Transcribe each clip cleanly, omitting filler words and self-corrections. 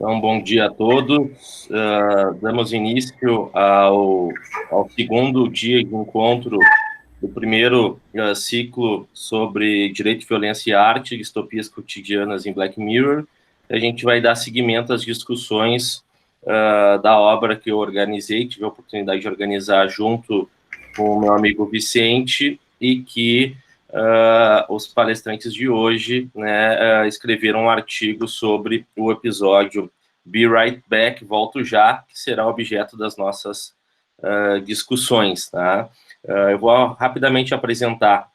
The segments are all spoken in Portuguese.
Então, bom dia a todos. Damos início ao segundo dia de encontro do primeiro ciclo sobre direito, violência e arte, distopias cotidianas em Black Mirror. A gente vai dar seguimento às discussões da obra que eu organizei, tive a oportunidade de organizar junto com o meu amigo Vicente, e que os palestrantes de hoje, né, escreveram um artigo sobre o episódio Be Right Back, Volto Já, que será objeto das nossas discussões. Tá? Eu vou rapidamente apresentar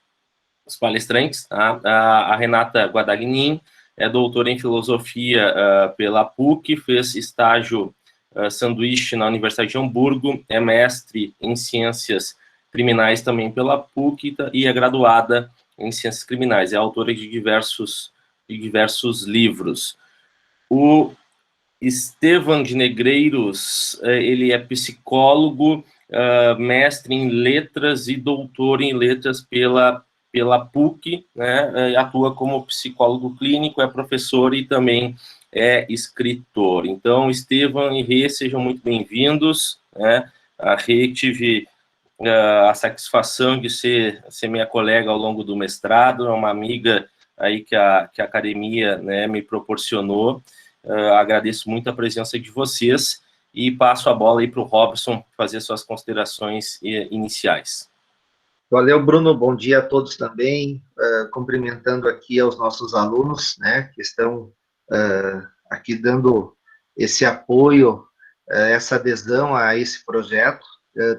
os palestrantes. Tá? A Renata Guadagnin é doutora em filosofia pela PUC, fez estágio sanduíche na Universidade de Hamburgo, é mestre em ciências criminais também pela PUC e é graduada em ciências criminais, é autora de diversos livros. O Estevam de Negreiros, ele é psicólogo, mestre em letras e doutor em letras pela PUC, né, atua como psicólogo clínico, é professor e também é escritor. Então, Estevam e Rê, sejam muito bem-vindos, né? A Rê, tive a satisfação de ser minha colega ao longo do mestrado, é uma amiga aí que a academia, né, me proporcionou. Agradeço muito a presença de vocês e passo a bola aí para o Robson fazer suas considerações iniciais. Valeu, Bruno. Bom dia a todos também. Cumprimentando aqui aos nossos alunos, né, que estão aqui dando esse apoio, essa adesão a esse projeto.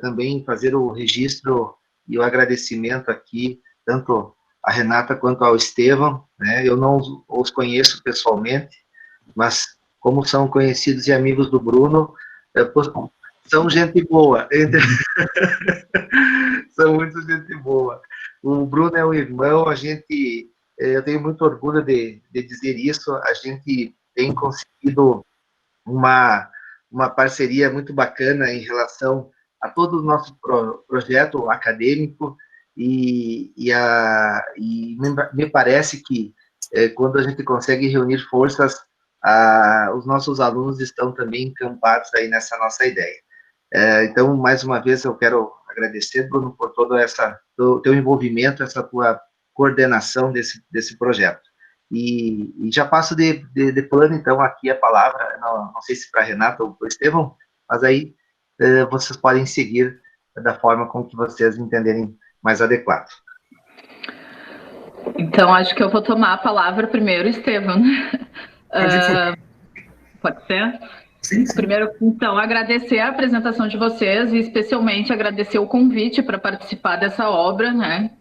Também fazer o registro e o agradecimento aqui, tanto a Renata quanto ao Estevam, né? Eu não os conheço pessoalmente, mas como são conhecidos e amigos do Bruno, são gente boa. São muito gente boa. O Bruno é um irmão, eu tenho muito orgulho de dizer isso, a gente tem conseguido uma parceria muito bacana em relação a todo o nosso projeto acadêmico, e me parece que quando a gente consegue reunir forças, os nossos alunos estão também encampados aí nessa nossa ideia. Então, mais uma vez, eu quero agradecer, Bruno, por todo o teu envolvimento, essa tua coordenação desse projeto. E já passo de plano, então, aqui a palavra, não sei se para a Renata ou para o Estevam, mas aí vocês podem seguir da forma como que vocês entenderem mais adequado. Então, acho que eu vou tomar a palavra primeiro, Estevam. Pode ser? Sim. Primeiro, então, agradecer a apresentação de vocês e especialmente agradecer o convite para participar dessa obra, né?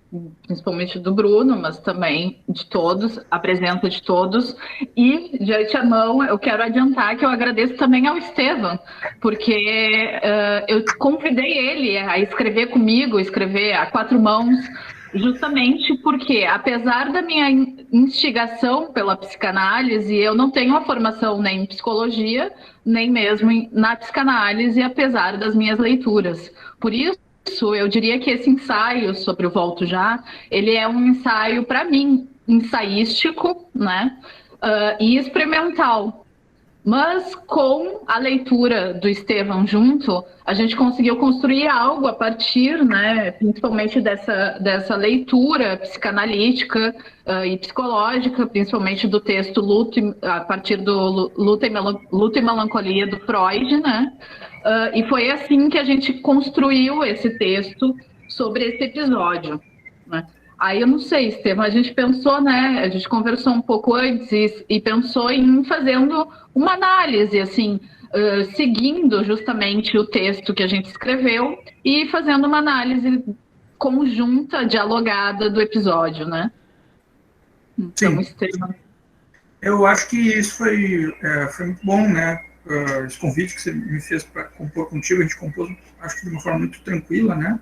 Principalmente do Bruno, mas também de todos, a presença de todos. E, de antemão, eu quero adiantar que eu agradeço também ao Estevam, porque eu convidei ele a escrever comigo, escrever a quatro mãos, justamente porque, apesar da minha instigação pela psicanálise, eu não tenho a formação nem em psicologia, nem mesmo na psicanálise, apesar das minhas leituras. Por isso, eu diria que esse ensaio sobre o Volto Já, ele é um ensaio, para mim, ensaístico, né, e experimental. Mas com a leitura do Estevam junto, a gente conseguiu construir algo a partir, né, principalmente dessa leitura psicanalítica e psicológica, principalmente do texto a partir do Luta e Melancolia do Freud, né? E foi assim que a gente construiu esse texto sobre esse episódio, né? Aí eu não sei, Estevam, a gente pensou, né? A gente conversou um pouco antes e pensou em fazendo uma análise, assim, seguindo justamente o texto que a gente escreveu e fazendo uma análise conjunta, dialogada do episódio, né? Então, Sim. Estevam. Eu acho que isso foi muito bom, né? Esse convite que você me fez para compor contigo, a gente compôs, acho que de uma forma muito tranquila, né?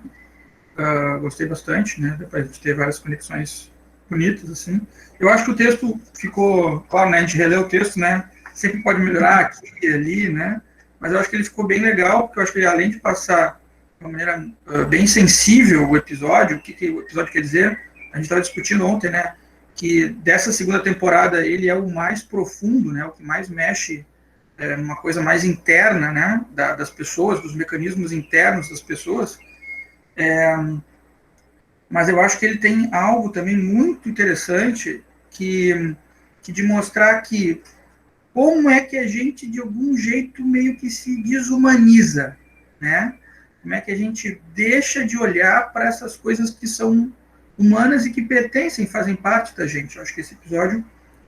Gostei bastante, né? Depois de ter várias conexões bonitas, assim. Eu acho que o texto ficou, claro, né? A gente releu o texto, né? Sempre pode melhorar aqui e ali, né? Mas eu acho que ele ficou bem legal, porque eu acho que ele, além de passar de uma maneira bem sensível o episódio, o que o episódio quer dizer, a gente estava discutindo ontem, né? Que dessa segunda temporada ele é o mais profundo, né? O que mais mexe uma coisa mais interna, né, das pessoas, dos mecanismos internos das pessoas, mas eu acho que ele tem algo também muito interessante que de mostrar que como é que a gente, de algum jeito, meio que se desumaniza, né? Como é que a gente deixa de olhar para essas coisas que são humanas e que pertencem, fazem parte da gente. Eu acho que esse episódio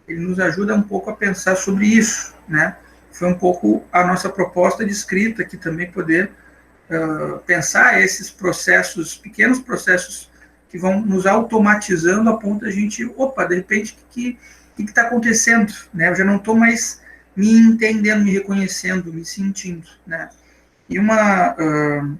ele nos ajuda um pouco a pensar sobre isso, né? Foi um pouco a nossa proposta de escrita, que também poder pensar esses processos, pequenos processos que vão nos automatizando a ponto de a gente, opa, de repente, o que está acontecendo? Né? Eu já não estou mais me entendendo, me reconhecendo, me sentindo, né? E não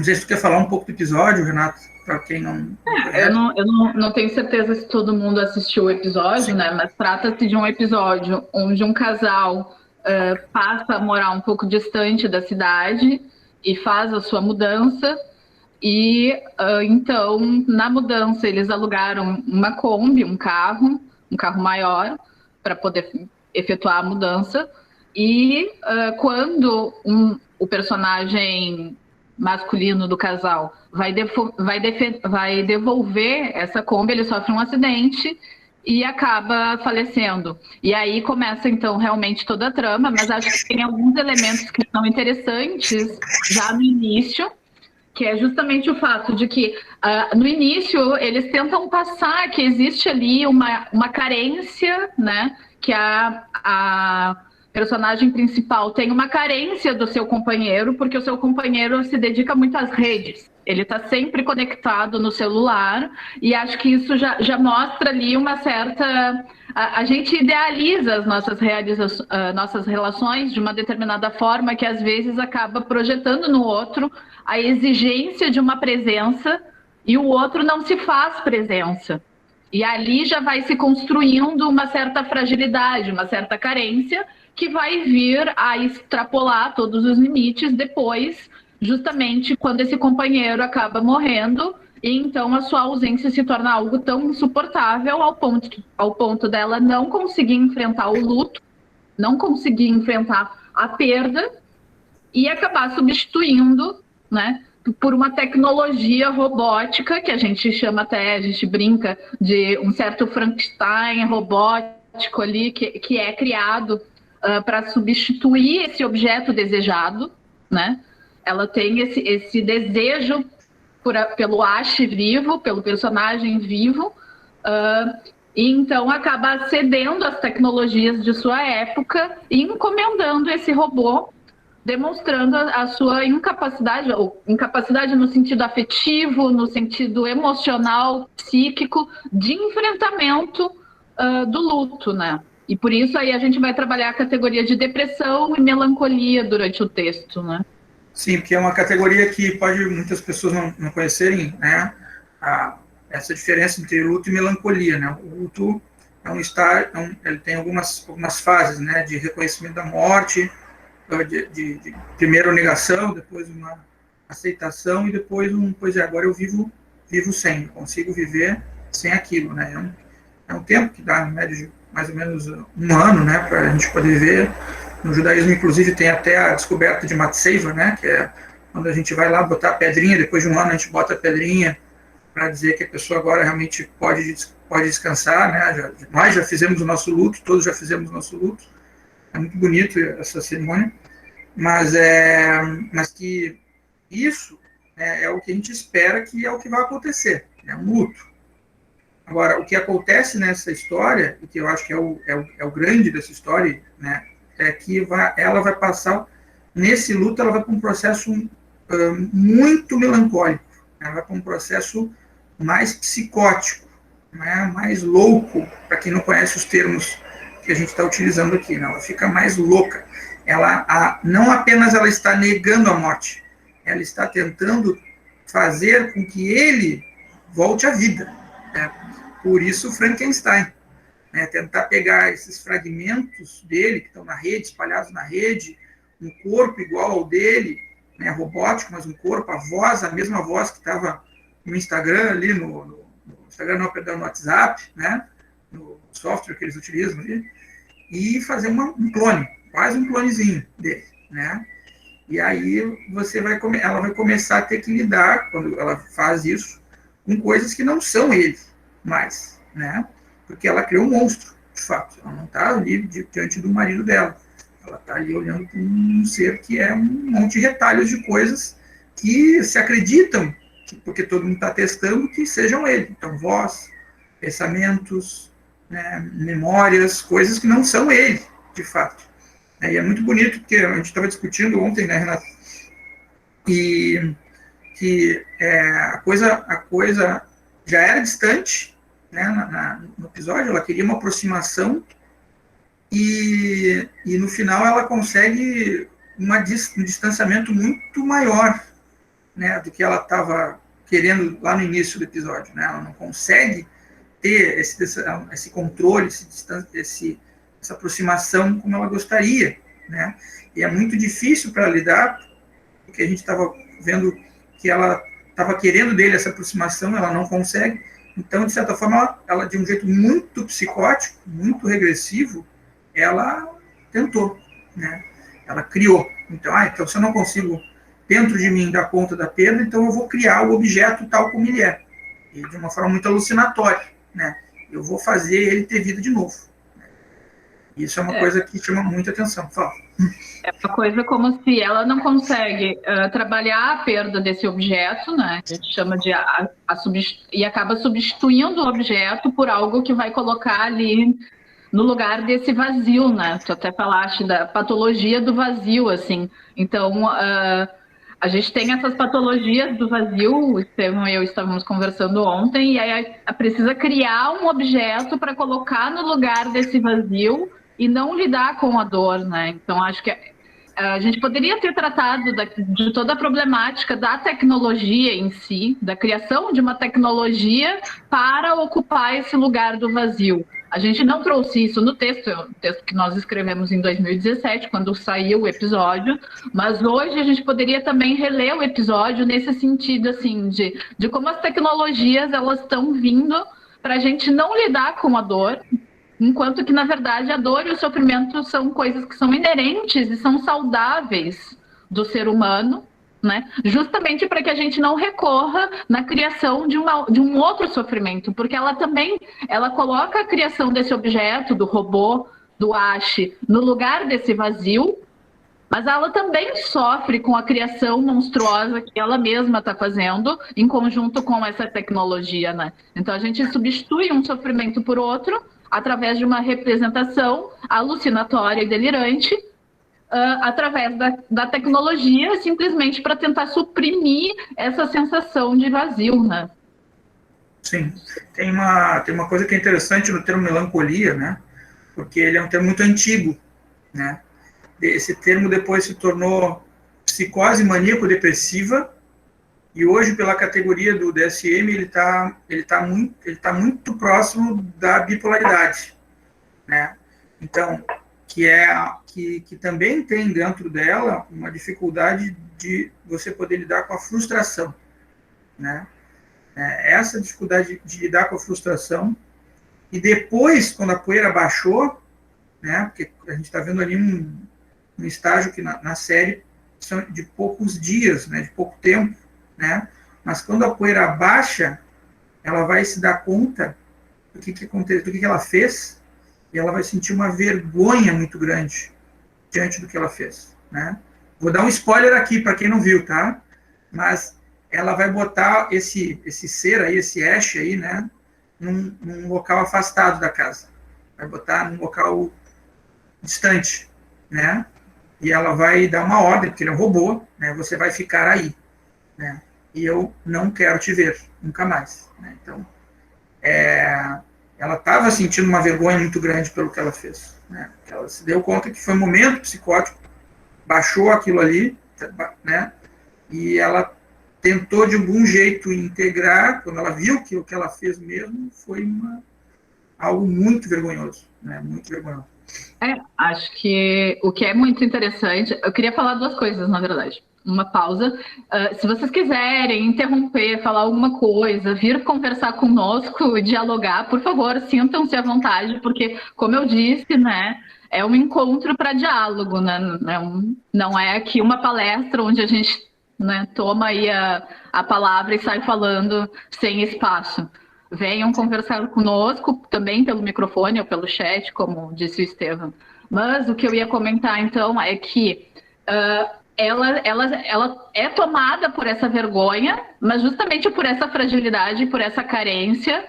sei se tu quer falar um pouco do episódio, Renato, para quem não conhece. Eu não tenho certeza se todo mundo assistiu o episódio, sim, né? Mas trata-se de um episódio onde um casal passa a morar um pouco distante da cidade e faz a sua mudança. E então, na mudança, eles alugaram uma Kombi, um carro maior, para poder efetuar a mudança. E quando o personagem masculino do casal vai devolver essa Kombi, ele sofre um acidente e acaba falecendo. E aí começa, então, realmente toda a trama, mas acho que tem alguns elementos que são interessantes já no início, que é justamente o fato de que, no início, eles tentam passar que existe ali uma carência, né? Que a personagem principal tem uma carência do seu companheiro, porque o seu companheiro se dedica muito às redes. Ele está sempre conectado no celular, e acho que isso já mostra ali uma certa... A gente idealiza as nossas relações de uma determinada forma que, às vezes, acaba projetando no outro a exigência de uma presença, e o outro não se faz presença. E ali já vai se construindo uma certa fragilidade, uma certa carência, que vai vir a extrapolar todos os limites depois, justamente quando esse companheiro acaba morrendo, e então a sua ausência se torna algo tão insuportável ao ponto dela não conseguir enfrentar o luto, não conseguir enfrentar a perda, e acabar substituindo, né, por uma tecnologia robótica, que a gente brinca de um certo Frankenstein robótico ali, que é criado para substituir esse objeto desejado, né? Ela tem esse desejo pelo Ash vivo, pelo personagem vivo, e então acaba cedendo às tecnologias de sua época e encomendando esse robô, demonstrando a sua incapacidade, ou incapacidade no sentido afetivo, no sentido emocional, psíquico, de enfrentamento do luto, né? E por isso aí a gente vai trabalhar a categoria de depressão e melancolia durante o texto, né? Sim, porque é uma categoria que pode muitas pessoas não conhecerem, né? Essa diferença entre luto e melancolia, né? O luto é um estágio, ele tem algumas fases, né? De reconhecimento da morte, de primeiro negação, depois uma aceitação e depois pois agora eu vivo sem, consigo viver sem aquilo, né? É um tempo que dá, em média, de mais ou menos um ano, né? Para a gente poder viver. No judaísmo, inclusive, tem até a descoberta de Matseiva, né? Que é quando a gente vai lá botar a pedrinha, depois de um ano a gente bota a pedrinha para dizer que a pessoa agora realmente pode descansar, né? Nós já fizemos o nosso luto, todos já fizemos o nosso luto. É muito bonito essa cerimônia, mas que isso é o que a gente espera que é o que vai acontecer, é um luto. Agora, o que acontece nessa história, e que eu acho que é o grande dessa história, né? É que ela vai passar, nesse luto, ela vai para um processo muito melancólico, ela vai para um processo mais psicótico, né, mais louco, para quem não conhece os termos que a gente está utilizando aqui, né, ela fica mais louca. Não apenas ela está negando a morte, ela está tentando fazer com que ele volte à vida. Né? Por isso, Frankenstein. Tentar pegar esses fragmentos dele, que estão na rede, espalhados na rede, um corpo igual ao dele, né, robótico, mas um corpo, a voz, a mesma voz que estava no Instagram, ali no Instagram, não, perdão, no WhatsApp, né, no software que eles utilizam ali, e fazer um clone, quase um clonezinho dele, né? E aí ela vai começar a ter que lidar, quando ela faz isso, com coisas que não são ele mais, né? Porque ela criou um monstro, de fato. Ela não está ali diante do marido dela. Ela está ali olhando para um ser que é um monte de retalhos de coisas que se acreditam, porque todo mundo está testando, que sejam ele. Então, voz, pensamentos, né, memórias, coisas que não são ele, de fato. E é muito bonito, porque a gente estava discutindo ontem, né, Renato? E que a coisa já era distante, né, no episódio, ela queria uma aproximação, e no final ela consegue um distanciamento muito maior, né, do que ela estava querendo lá no início do episódio. Né? Ela não consegue ter esse controle, essa aproximação como ela gostaria, né? E é muito difícil para lidar, porque a gente estava vendo que ela estava querendo dele essa aproximação, ela não consegue. Então, de certa forma, ela de um jeito muito psicótico, muito regressivo, ela tentou, né? Ela criou. Então, se eu não consigo dentro de mim dar conta da perda, então eu vou criar o objeto tal como ele é. E de uma forma muito alucinatória, né? Eu vou fazer ele ter vida de novo. Isso é uma coisa que chama muita atenção. Fala. É uma coisa como se ela não consegue trabalhar a perda desse objeto, né? A gente chama de e acaba substituindo o objeto por algo que vai colocar ali no lugar desse vazio, né? Tu até falaste da patologia do vazio, assim. Então, a gente tem essas patologias do vazio, o Estevão e eu estávamos conversando ontem, e aí precisa criar um objeto para colocar no lugar desse vazio e não lidar com a dor, né? Então, acho que a gente poderia ter tratado de toda a problemática da tecnologia em si, da criação de uma tecnologia para ocupar esse lugar do vazio. A gente não trouxe isso no texto que nós escrevemos em 2017, quando saiu o episódio, mas hoje a gente poderia também reler o episódio nesse sentido, assim, de como as tecnologias elas estão vindo para a gente não lidar com a dor, enquanto que, na verdade, a dor e o sofrimento são coisas que são inerentes e são saudáveis do ser humano, né? Justamente para que a gente não recorra na criação de um outro sofrimento, porque ela coloca a criação desse objeto, do robô, do Ash, no lugar desse vazio, mas ela também sofre com a criação monstruosa que ela mesma está fazendo em conjunto com essa tecnologia, né? Então a gente substitui um sofrimento por outro através de uma representação alucinatória e delirante, através da tecnologia, simplesmente para tentar suprimir essa sensação de vazio, né? Sim. Tem uma coisa que é interessante no termo melancolia, né? Porque ele é um termo muito antigo, né? Esse termo depois se tornou psicose maníaco-depressiva, e hoje, pela categoria do DSM, ele tá muito próximo da bipolaridade, né? Então, que também tem dentro dela uma dificuldade de você poder lidar com a frustração, né? Essa dificuldade de lidar com a frustração, e depois, quando a poeira baixou, né? Porque a gente está vendo ali um estágio que na série são de poucos dias, né? De pouco tempo, né? Mas quando a poeira baixa, ela vai se dar conta do que aconteceu, do que ela fez, e ela vai sentir uma vergonha muito grande diante do que ela fez, né? Vou dar um spoiler aqui para quem não viu, tá? Mas ela vai botar esse ser aí, esse Ash aí, né? Num local afastado da casa. Vai botar num local distante, né? E ela vai dar uma ordem, porque ele é um robô, né? Você vai ficar aí, né? E eu não quero te ver, nunca mais, né? Então, ela estava sentindo uma vergonha muito grande pelo que ela fez, né? Ela se deu conta que foi um momento psicótico, baixou aquilo ali, né? E ela tentou de algum jeito integrar, quando ela viu que o que ela fez mesmo foi algo muito vergonhoso, né? Muito vergonhoso. Acho que o que é muito interessante, eu queria falar duas coisas, na verdade. uma pausa. Se vocês quiserem interromper, falar alguma coisa, vir conversar conosco, dialogar, por favor, sintam-se à vontade, porque, como eu disse, né, é um encontro para diálogo, né? Não é aqui uma palestra onde a gente, né, toma aí a palavra e sai falando sem espaço. Venham conversar conosco, também pelo microfone ou pelo chat, como disse o Estevam. Mas o que eu ia comentar, então, é que ela é tomada por essa vergonha, mas justamente por essa fragilidade, por essa carência,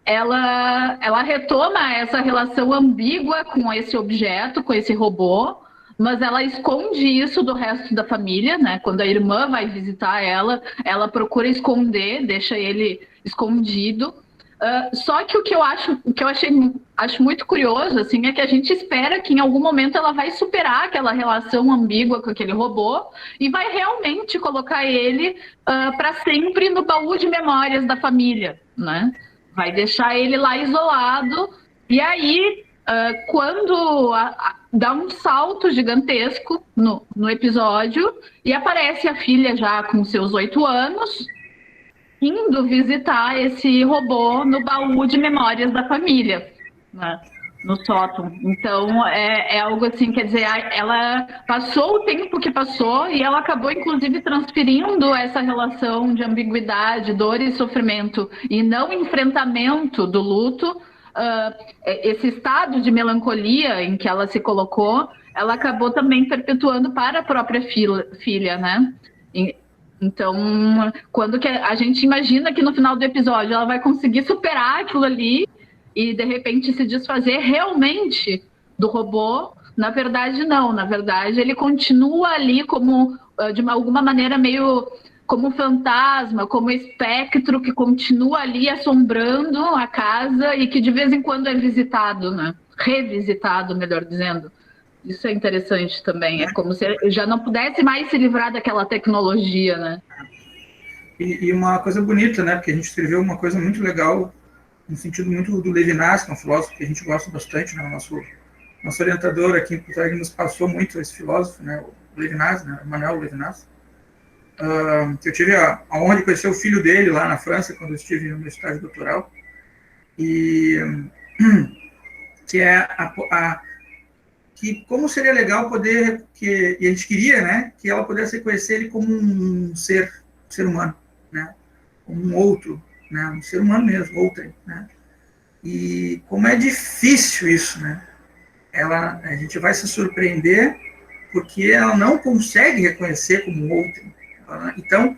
ela retoma essa relação ambígua com esse objeto, com esse robô, mas ela esconde isso do resto da família, né? Quando a irmã vai visitar ela procura esconder, deixa ele escondido. Só que o que eu acho muito curioso, assim, é que a gente espera que em algum momento ela vai superar aquela relação ambígua com aquele robô e vai realmente colocar ele para sempre no baú de memórias da família, né? Vai deixar ele lá isolado. E aí, quando dá um salto gigantesco no episódio e aparece a filha já com seus 8 anos, indo visitar esse robô no baú de memórias da família, né, no sótão. Então, é algo assim, quer dizer, ela passou o tempo que passou e ela acabou, inclusive, transferindo essa relação de ambiguidade, dor e sofrimento, e não enfrentamento do luto, esse estado de melancolia em que ela se colocou, ela acabou também perpetuando para a própria filha, né? Então, quando que a gente imagina que no final do episódio ela vai conseguir superar aquilo ali e, de repente, se desfazer realmente do robô, na verdade, não. Na verdade, ele continua ali como, de alguma maneira, meio como fantasma, como espectro que continua ali assombrando a casa e que, de vez em quando, é visitado, né? Revisitado, melhor dizendo. Isso é interessante também. É como se já não pudesse mais se livrar daquela tecnologia, né? E uma coisa bonita, né? Porque a gente escreveu uma coisa muito legal, no sentido muito do Levinas, que é um filósofo que a gente gosta bastante, né? Nosso orientador aqui em Porto Alegre nos passou muito esse filósofo, né? O Levinas, né? Manuel Levinas. Eu tive a honra de conhecer o filho dele lá na França, quando eu estive no meu estágio doutoral. E que é que como seria legal poder, e a gente queria, né, que ela pudesse reconhecer ele como um ser humano, né, como um outro, né, um ser humano mesmo, outrem, né, e como é difícil isso, né, a gente vai se surpreender porque ela não consegue reconhecer como outrem, então,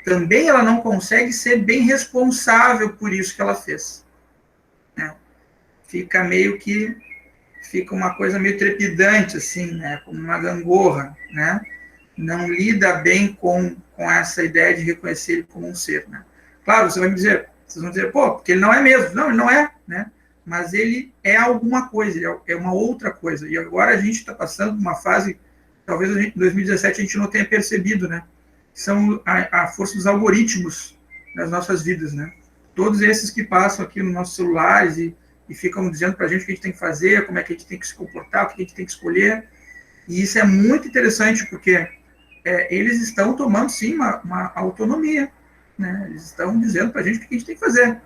também ela não consegue ser bem responsável por isso que ela fez, né, fica uma coisa meio trepidante, assim, né, como uma gangorra, né, não lida bem com essa ideia de reconhecer ele como um ser, né. Claro, vocês vão dizer, pô, porque ele não é mesmo. Não, ele não é, né, mas ele é alguma coisa, ele é uma outra coisa, e agora a gente está passando por uma fase, talvez em 2017 a gente não tenha percebido, né, são a força dos algoritmos nas nossas vidas, né, todos esses que passam aqui nos nossos celulares e ficam dizendo para a gente o que a gente tem que fazer, como é que a gente tem que se comportar, o que a gente tem que escolher. E isso é muito interessante, porque eles estão tomando, sim, uma autonomia, né? Eles estão dizendo para a gente o que a gente tem que fazer.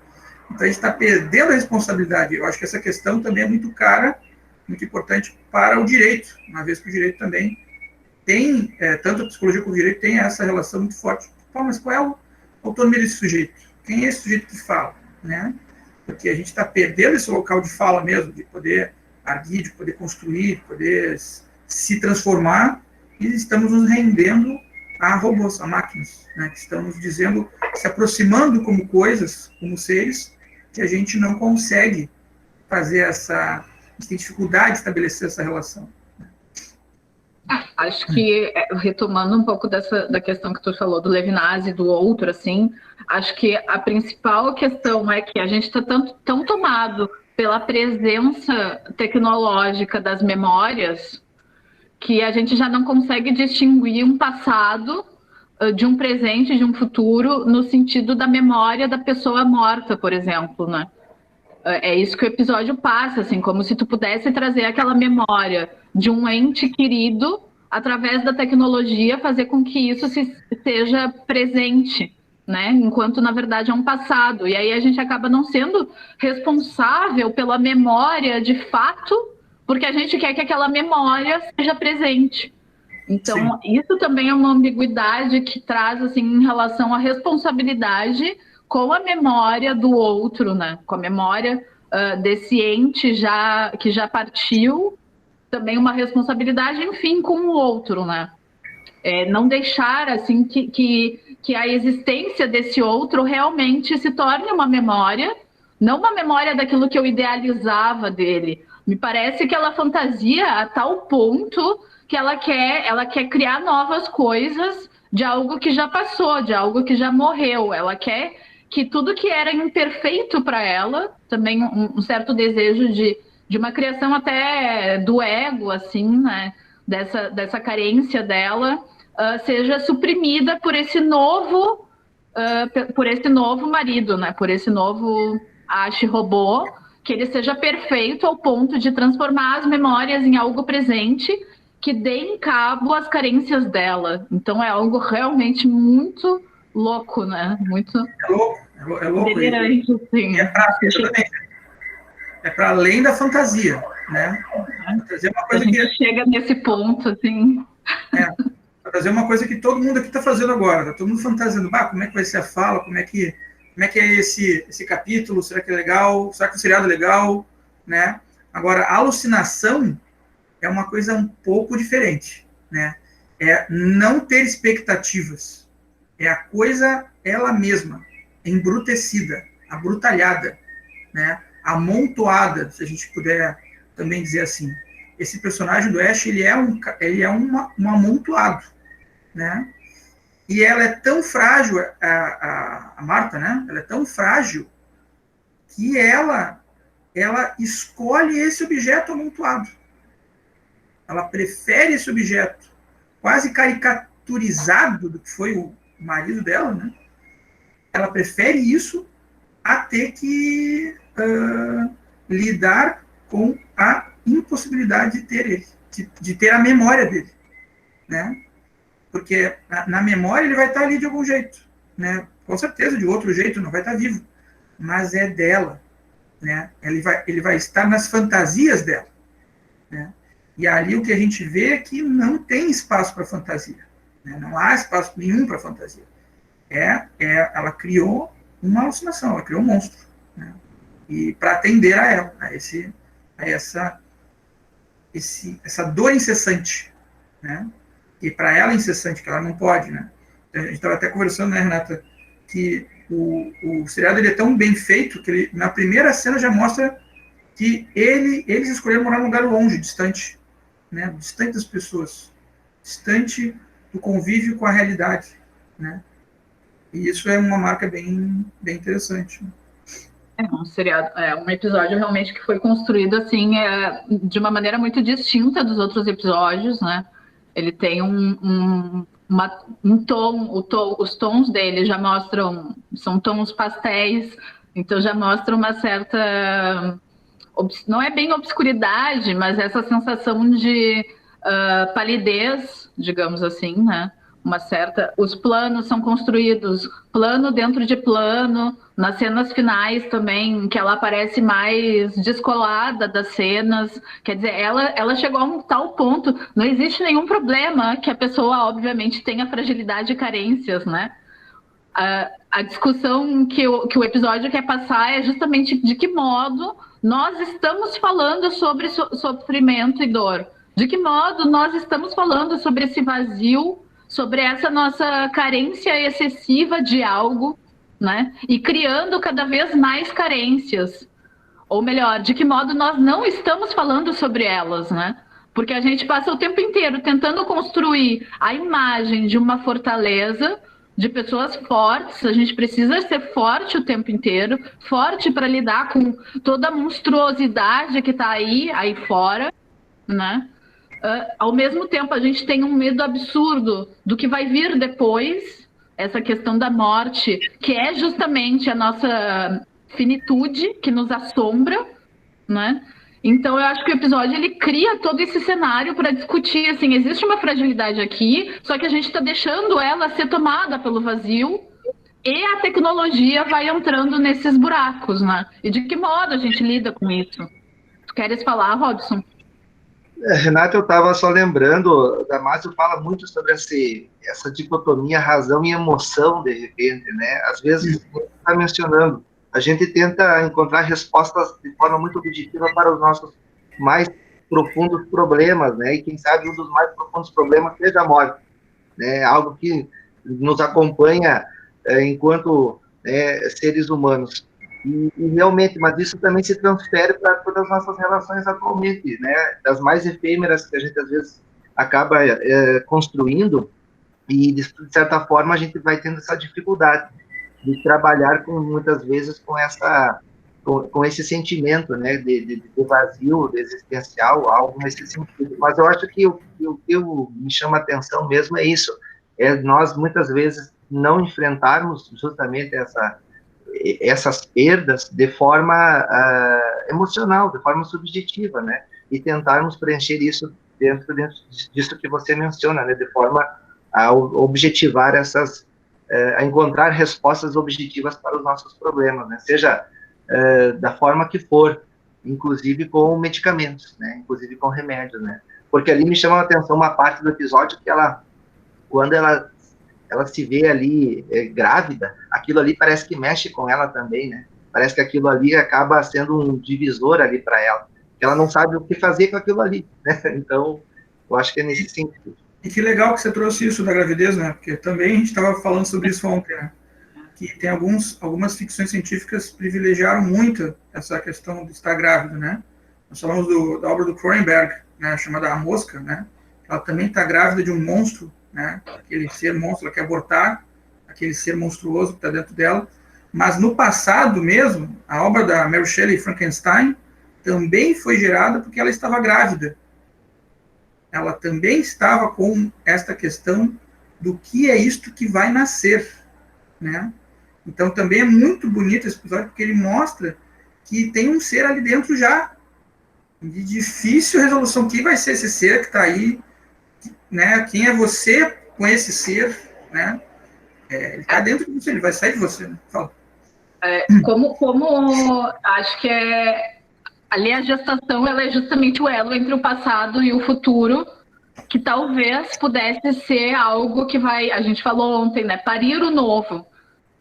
Então, a gente está perdendo a responsabilidade. Eu acho que essa questão também é muito cara, muito importante para o direito, uma vez que o direito também tem, tanto a psicologia como o direito tem essa relação muito forte. Pô, mas qual é a autonomia desse sujeito? Quem é esse sujeito que fala, né? Porque a gente está perdendo esse local de fala mesmo, de poder arguir, de poder construir, de poder se transformar, e estamos nos rendendo a robôs, a máquinas, né, que estão nos dizendo, se aproximando como coisas, como seres, que a gente não consegue fazer a gente tem dificuldade de estabelecer essa relação. Acho que, retomando um pouco da questão que tu falou do Levinas e do outro, assim, acho que a principal questão é que a gente está tão tomado pela presença tecnológica das memórias que a gente já não consegue distinguir um passado de um presente, de um futuro, no sentido da memória da pessoa morta, por exemplo, né? É isso que o episódio passa, assim, como se tu pudesse trazer aquela memória de um ente querido através da tecnologia, fazer com que isso seja presente, né? Enquanto, na verdade, é um passado. E aí a gente acaba não sendo responsável pela memória de fato, porque a gente quer que aquela memória seja presente. Então, isso também é uma ambiguidade que traz, assim, em relação à responsabilidade com a memória do outro, né? Com a memória desse ente que já partiu, também uma responsabilidade, enfim, com o outro, né? Não deixar, assim, que a existência desse outro realmente se torne uma memória, não uma memória daquilo que eu idealizava dele. Me parece que ela fantasia a tal ponto que ela quer criar novas coisas de algo que já passou, de algo que já morreu. Ela quer que tudo que era imperfeito para ela, também um certo desejo de uma criação até do ego, assim, né? Dessa carência dela, seja suprimida por esse novo marido, né? Por esse novo robô, que ele seja perfeito ao ponto de transformar as memórias em algo presente que dê em cabo as carências dela. Então é algo realmente muito louco, né? Muito é louco. delirante, assim. É para além da fantasia, né? Fantasia é uma coisa que chega nesse ponto, assim. Fazer uma coisa que todo mundo aqui está fazendo agora. Está todo mundo fantasiando. Como é que vai ser a fala? Como é que é esse capítulo? Será que é legal? Será que o seriado é legal? Né? Agora, a alucinação é uma coisa um pouco diferente, né? É não ter expectativas. É a coisa ela mesma, embrutecida, abrutalhada, né? Amontoada, se a gente puder também dizer assim. Esse personagem do Ash, ele é um amontoado, né? E ela é tão frágil, a Marta, né? Ela é tão frágil que ela escolhe esse objeto amontoado. Ela prefere esse objeto quase caricaturizado do que foi o marido dela, né? Ela prefere isso a ter que lidar com a impossibilidade de ter ele, de ter a memória dele, né? Porque na memória ele vai estar ali de algum jeito, né? Com certeza de outro jeito não vai estar vivo, mas é dela, né? Ele vai estar nas fantasias dela, né? E ali o que a gente vê é que não tem espaço para fantasia, né? Não há espaço nenhum para fantasia. Ela criou uma alucinação, ela criou um monstro, né? E para atender a ela, a essa dor incessante, né? E para ela incessante, que ela não pode, né? A gente estava até conversando, né, Renata, que o seriado ele é tão bem feito que ele, na primeira cena já mostra que eles escolheram morar num lugar longe, distante, né? Distante das pessoas, distante do convívio com a realidade, né? E isso é uma marca bem interessante. Um seriado, um episódio realmente que foi construído assim, de uma maneira muito distinta dos outros episódios, né? Ele tem um tom, os tons dele já mostram, são tons pastéis, então já mostra uma certa, não é bem obscuridade, mas essa sensação de palidez, digamos assim, né? Os planos são construídos plano dentro de plano, nas cenas finais também, que ela aparece mais descolada das cenas, quer dizer, ela chegou a um tal ponto, não existe nenhum problema que a pessoa, obviamente, tenha fragilidade e carências, né? A discussão que o episódio quer passar é justamente de que modo nós estamos falando sobre sofrimento e dor, de que modo nós estamos falando sobre esse vazio, sobre essa nossa carência excessiva de algo, né? E criando cada vez mais carências. Ou melhor, de que modo nós não estamos falando sobre elas, né? Porque a gente passa o tempo inteiro tentando construir a imagem de uma fortaleza, de pessoas fortes. A gente precisa ser forte o tempo inteiro, forte para lidar com toda a monstruosidade que está aí fora, né? Ao mesmo tempo, a gente tem um medo absurdo do que vai vir depois, essa questão da morte, que é justamente a nossa finitude que nos assombra, né? Então, eu acho que o episódio, ele cria todo esse cenário para discutir, assim, existe uma fragilidade aqui, só que a gente está deixando ela ser tomada pelo vazio, e a tecnologia vai entrando nesses buracos, né? E de que modo a gente lida com isso? Tu queres falar, Robson? Renato, eu estava só lembrando, Damasio fala muito sobre essa dicotomia razão e emoção, de repente, né? Às vezes, como você está mencionando, a gente tenta encontrar respostas de forma muito objetiva para os nossos mais profundos problemas, né? E quem sabe um dos mais profundos problemas seja a morte, né? Algo que nos acompanha enquanto seres humanos. E realmente, mas isso também se transfere para todas as nossas relações atualmente, né? Das mais efêmeras que a gente às vezes acaba construindo, e de certa forma a gente vai tendo essa dificuldade de trabalhar muitas vezes com esse sentimento, né, de vazio, de existencial, algo nesse sentido. Mas eu acho que o que me chama a atenção mesmo é isso, nós muitas vezes não enfrentarmos justamente essas perdas de forma emocional, de forma subjetiva, né, e tentarmos preencher isso dentro disso que você menciona, né, de forma a objetivar a encontrar respostas objetivas para os nossos problemas, né, seja da forma que for, inclusive com medicamentos, né, inclusive com remédios, né, porque ali me chama a atenção uma parte do episódio que quando ela se vê ali grávida, aquilo ali parece que mexe com ela também, né, parece que aquilo ali acaba sendo um divisor ali para ela, que ela não sabe o que fazer com aquilo ali, né, então eu acho que é nesse sentido. E que legal que você trouxe isso da gravidez, né, porque também a gente estava falando sobre isso ontem, né, que tem algumas ficções científicas privilegiaram muito essa questão de estar grávida, né? Nós falamos da obra do Cronenberg, né, chamada A Mosca, né? Ela também está grávida de um monstro, né? Aquele ser monstro, ela quer abortar aquele ser monstruoso que está dentro dela. Mas no passado mesmo, a obra da Mary Shelley, Frankenstein, também foi gerada porque ela estava grávida. Ela também estava com esta questão do que é isto que vai nascer, né? Então, também é muito bonito esse episódio, porque ele mostra que tem um ser ali dentro já, de difícil resolução. Quem vai ser esse ser que está aí? Né? Quem é você com esse ser? Né? Ele está dentro de você, ele vai sair de você. Né? Fala. Como acho que ali a gestação ela é justamente o elo entre o passado e o futuro, que talvez pudesse ser algo que vai, a gente falou ontem, né? Parir o novo.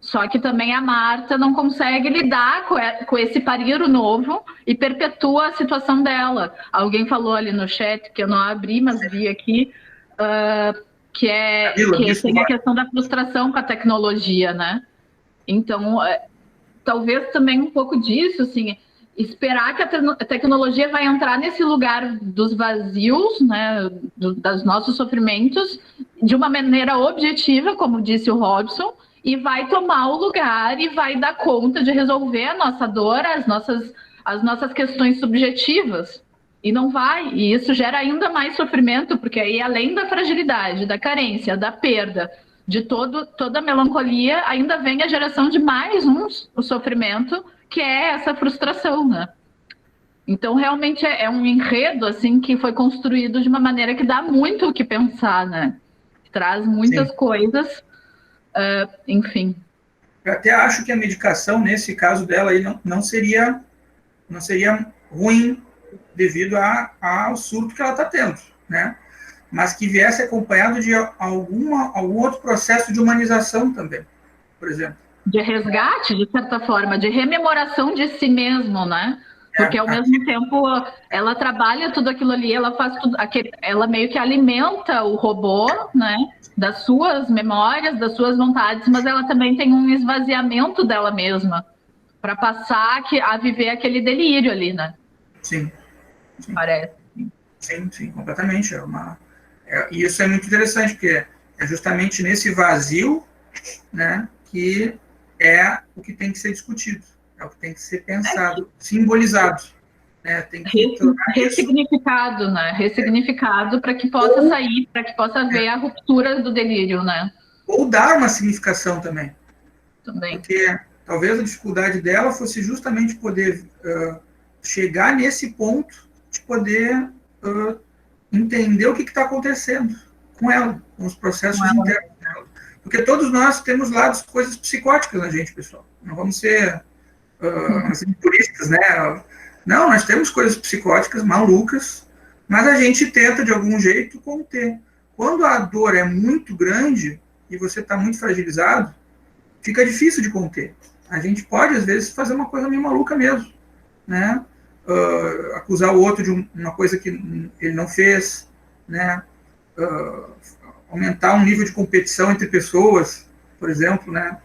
Só que também a Marta não consegue lidar com esse parir o novo e perpetua a situação dela. Alguém falou ali no chat, que eu não abri, mas vi aqui, que tem a questão da frustração com a tecnologia, né? Então, talvez também um pouco disso, assim, esperar que a tecnologia vai entrar nesse lugar dos vazios, né, dos nossos sofrimentos, de uma maneira objetiva, como disse o Robson, e vai tomar o lugar e vai dar conta de resolver a nossa dor, as nossas questões subjetivas. E não vai, e isso gera ainda mais sofrimento, porque aí, além da fragilidade, da carência, da perda, de toda a melancolia, ainda vem a geração de mais o sofrimento, que é essa frustração, né? Então, realmente, é um enredo, assim, que foi construído de uma maneira que dá muito o que pensar, né? Traz muitas coisas... enfim. Eu até acho que a medicação, nesse caso dela, aí, não seria ruim devido ao surto que ela está tendo, né? Mas que viesse acompanhado de algum outro processo de humanização também, por exemplo. De resgate, de certa forma, de rememoração de si mesmo, né? Porque, ao mesmo tempo, ela trabalha tudo aquilo ali, ela faz tudo, ela meio que alimenta o robô, né? Das suas memórias, das suas vontades, mas ela também tem um esvaziamento dela mesma para passar a viver aquele delírio ali, né? Sim. Parece. Sim, completamente. E isso é muito interessante, porque é justamente nesse vazio, né, que é o que tem que ser discutido, é o que tem que ser pensado, simbolizado. Né, tem que ressignificado, isso. Né? Ressignificado para que possa sair, para que possa haver a ruptura do delírio, né? Ou dar uma significação também. Também. Porque talvez a dificuldade dela fosse justamente poder chegar nesse ponto de poder entender o que está acontecendo com ela, com os processos internos dela. Porque todos nós temos lados, coisas psicóticas na gente, pessoal. Não vamos ser puristas, né? Não, nós temos coisas psicóticas, malucas, mas a gente tenta, de algum jeito, conter. Quando a dor é muito grande e você está muito fragilizado, fica difícil de conter. A gente pode, às vezes, fazer uma coisa meio maluca mesmo, né? Acusar o outro de uma coisa que ele não fez, né? Aumentar um nível de competição entre pessoas, por exemplo, né?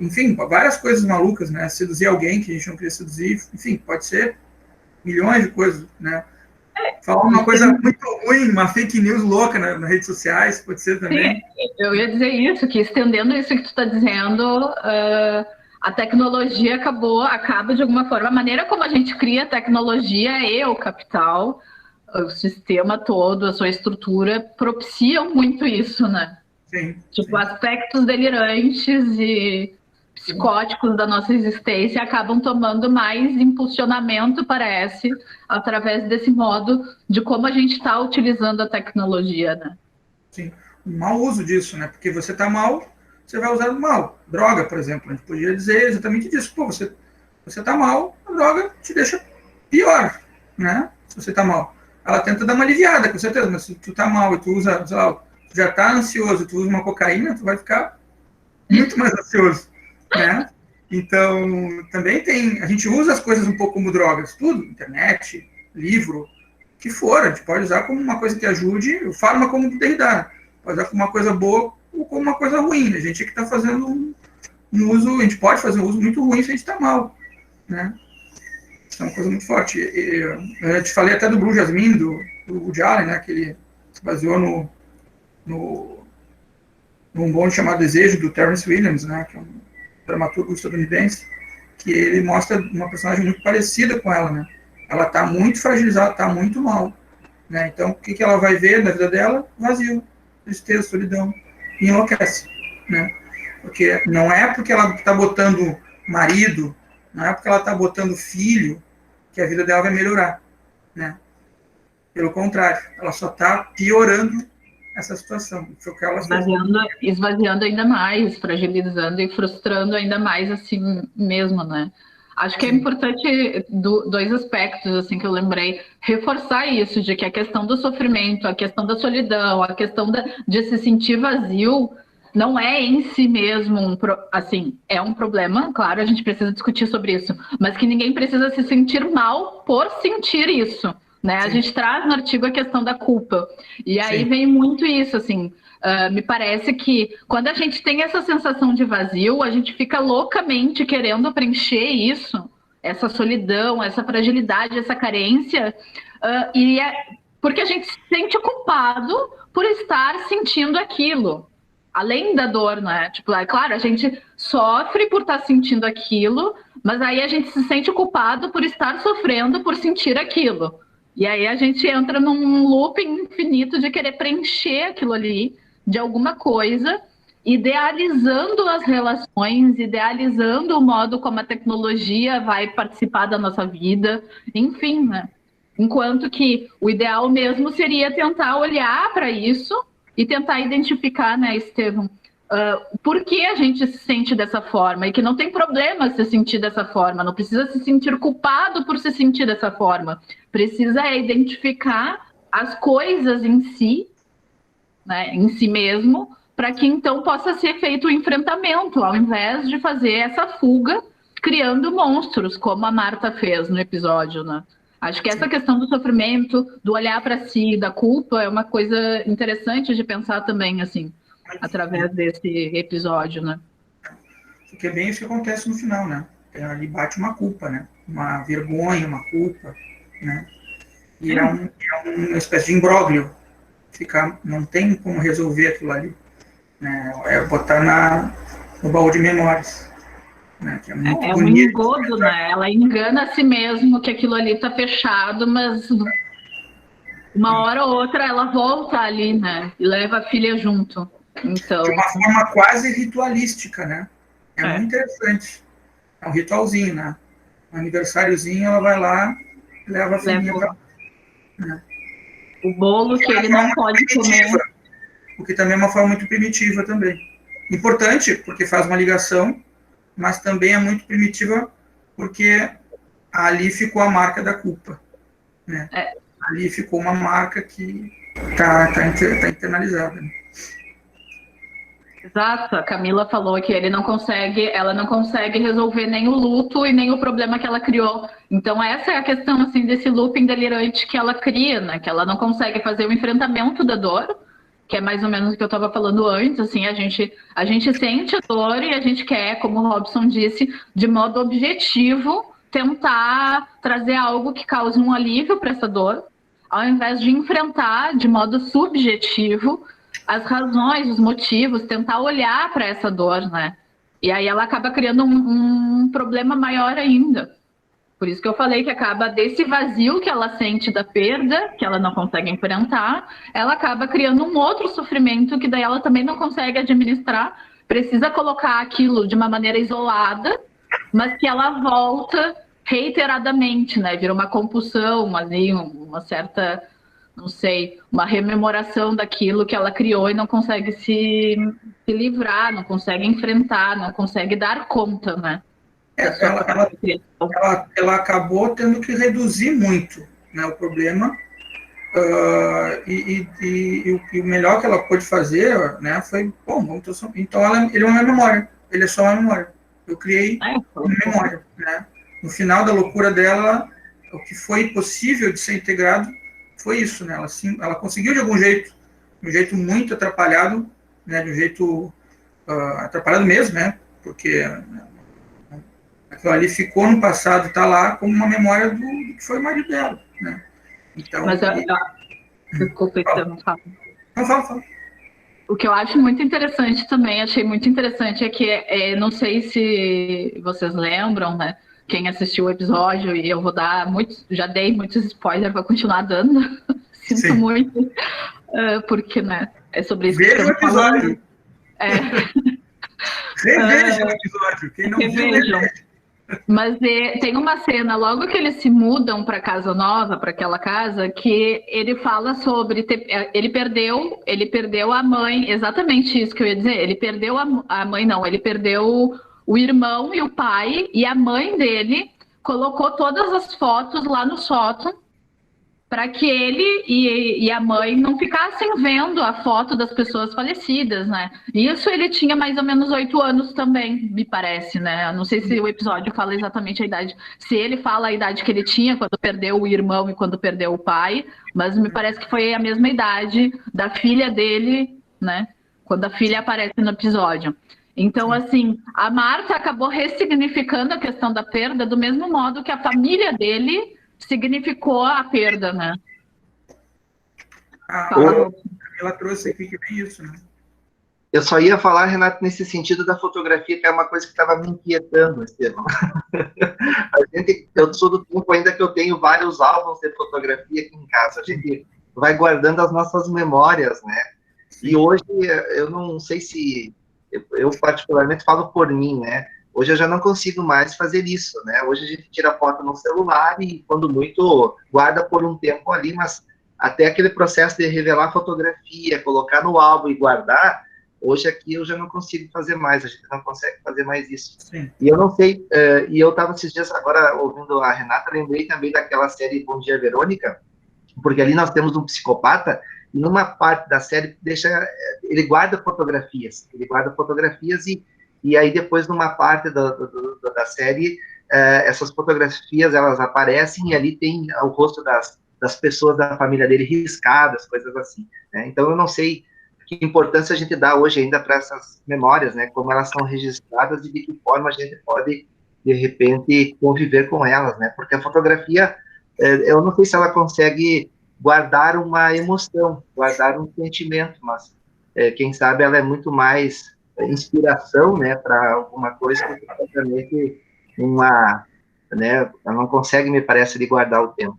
Enfim, várias coisas malucas, né? Seduzir alguém que a gente não queria seduzir, enfim, pode ser milhões de coisas, né? Falar uma coisa muito ruim, uma fake news louca nas redes sociais, pode ser também. Sim, eu ia dizer isso, que estendendo isso que tu está dizendo, a tecnologia acaba de alguma forma, a maneira como a gente cria a tecnologia e o capital, o sistema todo, a sua estrutura, propiciam muito isso, né? Sim. Tipo, aspectos delirantes e psicóticos da nossa existência acabam tomando mais impulsionamento, parece, através desse modo de como a gente está utilizando a tecnologia, né? Sim, um mau uso disso, né? Porque você está mal, você vai usar mal. Droga, por exemplo, a gente podia dizer exatamente disso. Pô, você está mal, a droga te deixa pior, né? Se você está mal. Ela tenta dar uma aliviada, com certeza, mas se tu está mal e tu usa, sei lá, tu já está ansioso, tu usa uma cocaína, tu vai ficar muito mais ansioso, né? Então, também a gente usa as coisas um pouco como drogas, tudo, internet, livro, que for, a gente pode usar como uma coisa que ajude, o fármaco como o Derrida, pode usar como uma coisa boa ou como uma coisa ruim, a gente é que está fazendo um uso, a gente pode fazer um uso muito ruim se a gente está mal, né? Isso é uma coisa muito forte. Eu te falei até do Blue Jasmine, do Woody Allen, né, que ele se baseou num bonde chamado Desejo, do Terence Williams, né, que é um dramaturgo estadunidense, que ele mostra uma personagem muito parecida com ela, né? Ela está muito fragilizada, está muito mal, né? Então, o que ela vai ver na vida dela? Vazio, tristeza, solidão, e enlouquece, né? Porque não é porque ela está botando marido, não é porque ela está botando filho que a vida dela vai melhorar, né? Pelo contrário, ela só está piorando essa situação. Foi o que ela esvaziando ainda mais, fragilizando e frustrando ainda mais assim mesmo, né? Acho que é importante dois aspectos assim que eu lembrei, reforçar isso, de que a questão do sofrimento, a questão da solidão, a questão de se sentir vazio, não é em si mesmo é um problema, claro, a gente precisa discutir sobre isso, mas que ninguém precisa se sentir mal por sentir isso, né? A gente traz no artigo a questão da culpa, e aí vem muito isso, assim, me parece que quando a gente tem essa sensação de vazio, a gente fica loucamente querendo preencher isso, essa solidão, essa fragilidade, essa carência, porque a gente se sente culpado por estar sentindo aquilo. Além da dor, né? Tipo, é claro, a gente sofre por estar sentindo aquilo, mas aí a gente se sente culpado por estar sofrendo por sentir aquilo. E aí a gente entra num loop infinito de querer preencher aquilo ali de alguma coisa, idealizando as relações, idealizando o modo como a tecnologia vai participar da nossa vida, enfim, né? Enquanto que o ideal mesmo seria tentar olhar para isso e tentar identificar, né, Estevão, por que a gente se sente dessa forma, e que não tem problema se sentir dessa forma, não precisa se sentir culpado por se sentir dessa forma, precisa identificar as coisas em si, né, em si mesmo, para que então possa ser feito o enfrentamento, ao invés de fazer essa fuga, criando monstros, como a Marta fez no episódio, né? Acho que essa questão do sofrimento, do olhar para si, da culpa, é uma coisa interessante de pensar também, assim, através desse episódio, né? Porque é bem isso que acontece no final, né? Ali bate uma culpa, né? Uma vergonha, uma culpa, né? E é uma espécie de imbróglio. Não tem como resolver aquilo ali, né? É botar no baú de memórias. Né, que é muito um bonito, engodo, né? Ela engana a si mesmo que aquilo ali está fechado, mas uma hora ou outra ela volta ali, né? E leva a filha junto. Então, de uma forma quase ritualística, né? É muito interessante. É um ritualzinho, né? um aniversáriozinho, ela vai lá, leva a filhinha para... Né? O bolo que ele não pode comer. O que também é uma forma muito primitiva também. Importante, porque faz uma ligação, mas também é muito primitiva, porque ali ficou a marca da culpa. Né? Ali ficou uma marca que está internalizada. Né? Exato, a Camila falou que ela não consegue resolver nem o luto e nem o problema que ela criou. Então essa é a questão assim desse looping delirante que ela cria, né? Que ela não consegue fazer o enfrentamento da dor, que é mais ou menos o que eu estava falando antes, assim, a gente sente a dor e a gente quer, como o Robson disse, de modo objetivo, tentar trazer algo que cause um alívio para essa dor, ao invés de enfrentar de modo subjetivo as razões, os motivos, tentar olhar para essa dor, né? E aí ela acaba criando um problema maior ainda. Por isso que eu falei que acaba desse vazio que ela sente da perda, que ela não consegue enfrentar, ela acaba criando um outro sofrimento que daí ela também não consegue administrar, precisa colocar aquilo de uma maneira isolada, mas que ela volta reiteradamente, né? Vira uma compulsão, ali, uma certa, não sei, uma rememoração daquilo que ela criou e não consegue se livrar, não consegue enfrentar, não consegue dar conta, né? Ela acabou tendo que reduzir muito, né, o problema, e o melhor que ela pôde fazer, né, foi, bom, então ele é uma memória, ele é só uma memória. Eu criei uma memória, né? No final da loucura dela, o que foi possível de ser integrado foi isso, né? Ela conseguiu de algum jeito, de um jeito muito atrapalhado, né, de um jeito atrapalhado mesmo, né? Porque aquilo ali ficou no passado, está lá como uma memória do que foi o marido dela, né? Então, mas desculpa, não falo. Não, fala. O que eu acho muito interessante também, achei muito interessante, é que, não sei se vocês lembram, né? Quem assistiu o episódio, e eu vou dar já dei muitos spoilers, vou continuar dando, sinto muito, porque, né, é sobre isso que estamos falando. Revejam o episódio, quem não viu, reveja. Mas tem uma cena, logo que eles se mudam para casa nova, para aquela casa, que ele fala sobre... Ele perdeu a mãe, exatamente isso que eu ia dizer. Ele perdeu a mãe, não, ele perdeu o irmão e o pai, e a mãe dele colocou todas as fotos lá no sótão para que ele e a mãe não ficassem vendo a foto das pessoas falecidas, né? Isso ele tinha mais ou menos 8 anos também, me parece, né? Não sei se o episódio fala exatamente a idade, se ele fala a idade que ele tinha quando perdeu o irmão e quando perdeu o pai, mas me parece que foi a mesma idade da filha dele, né? Quando a filha aparece no episódio. Então, assim, a Marta acabou ressignificando a questão da perda do mesmo modo que a família dele significou a perda, né? Ela trouxe aqui que vem isso, né? Eu só ia falar, Renato, nesse sentido da fotografia, que é uma coisa que estava me inquietando, Estevam. Eu sou do tempo ainda que eu tenho vários álbuns de fotografia aqui em casa. A gente vai guardando as nossas memórias, né? E hoje, eu não sei se... Eu particularmente falo por mim, né? Hoje eu já não consigo mais fazer isso, né? Hoje a gente tira foto no celular e, quando muito, guarda por um tempo ali, mas até aquele processo de revelar a fotografia, colocar no álbum e guardar, hoje aqui eu já não consigo fazer mais, a gente não consegue fazer mais isso. Sim. E eu não sei, e eu estava esses dias agora ouvindo a Renata, lembrei também daquela série Bom Dia, Verônica, porque ali nós temos um psicopata, e numa parte da série ele guarda fotografias e aí depois numa parte da série essas fotografias elas aparecem e ali tem o rosto das pessoas da família dele riscadas, coisas assim, né? Então eu não sei que importância a gente dá hoje ainda para essas memórias, né? Como elas são registradas e de que forma a gente pode de repente conviver com elas, né? Porque a fotografia, eu não sei se ela consegue guardar uma emoção, guardar um sentimento, mas quem sabe ela é muito mais inspiração, né, para alguma coisa que propriamente ela não consegue, me parece, de guardar o tempo.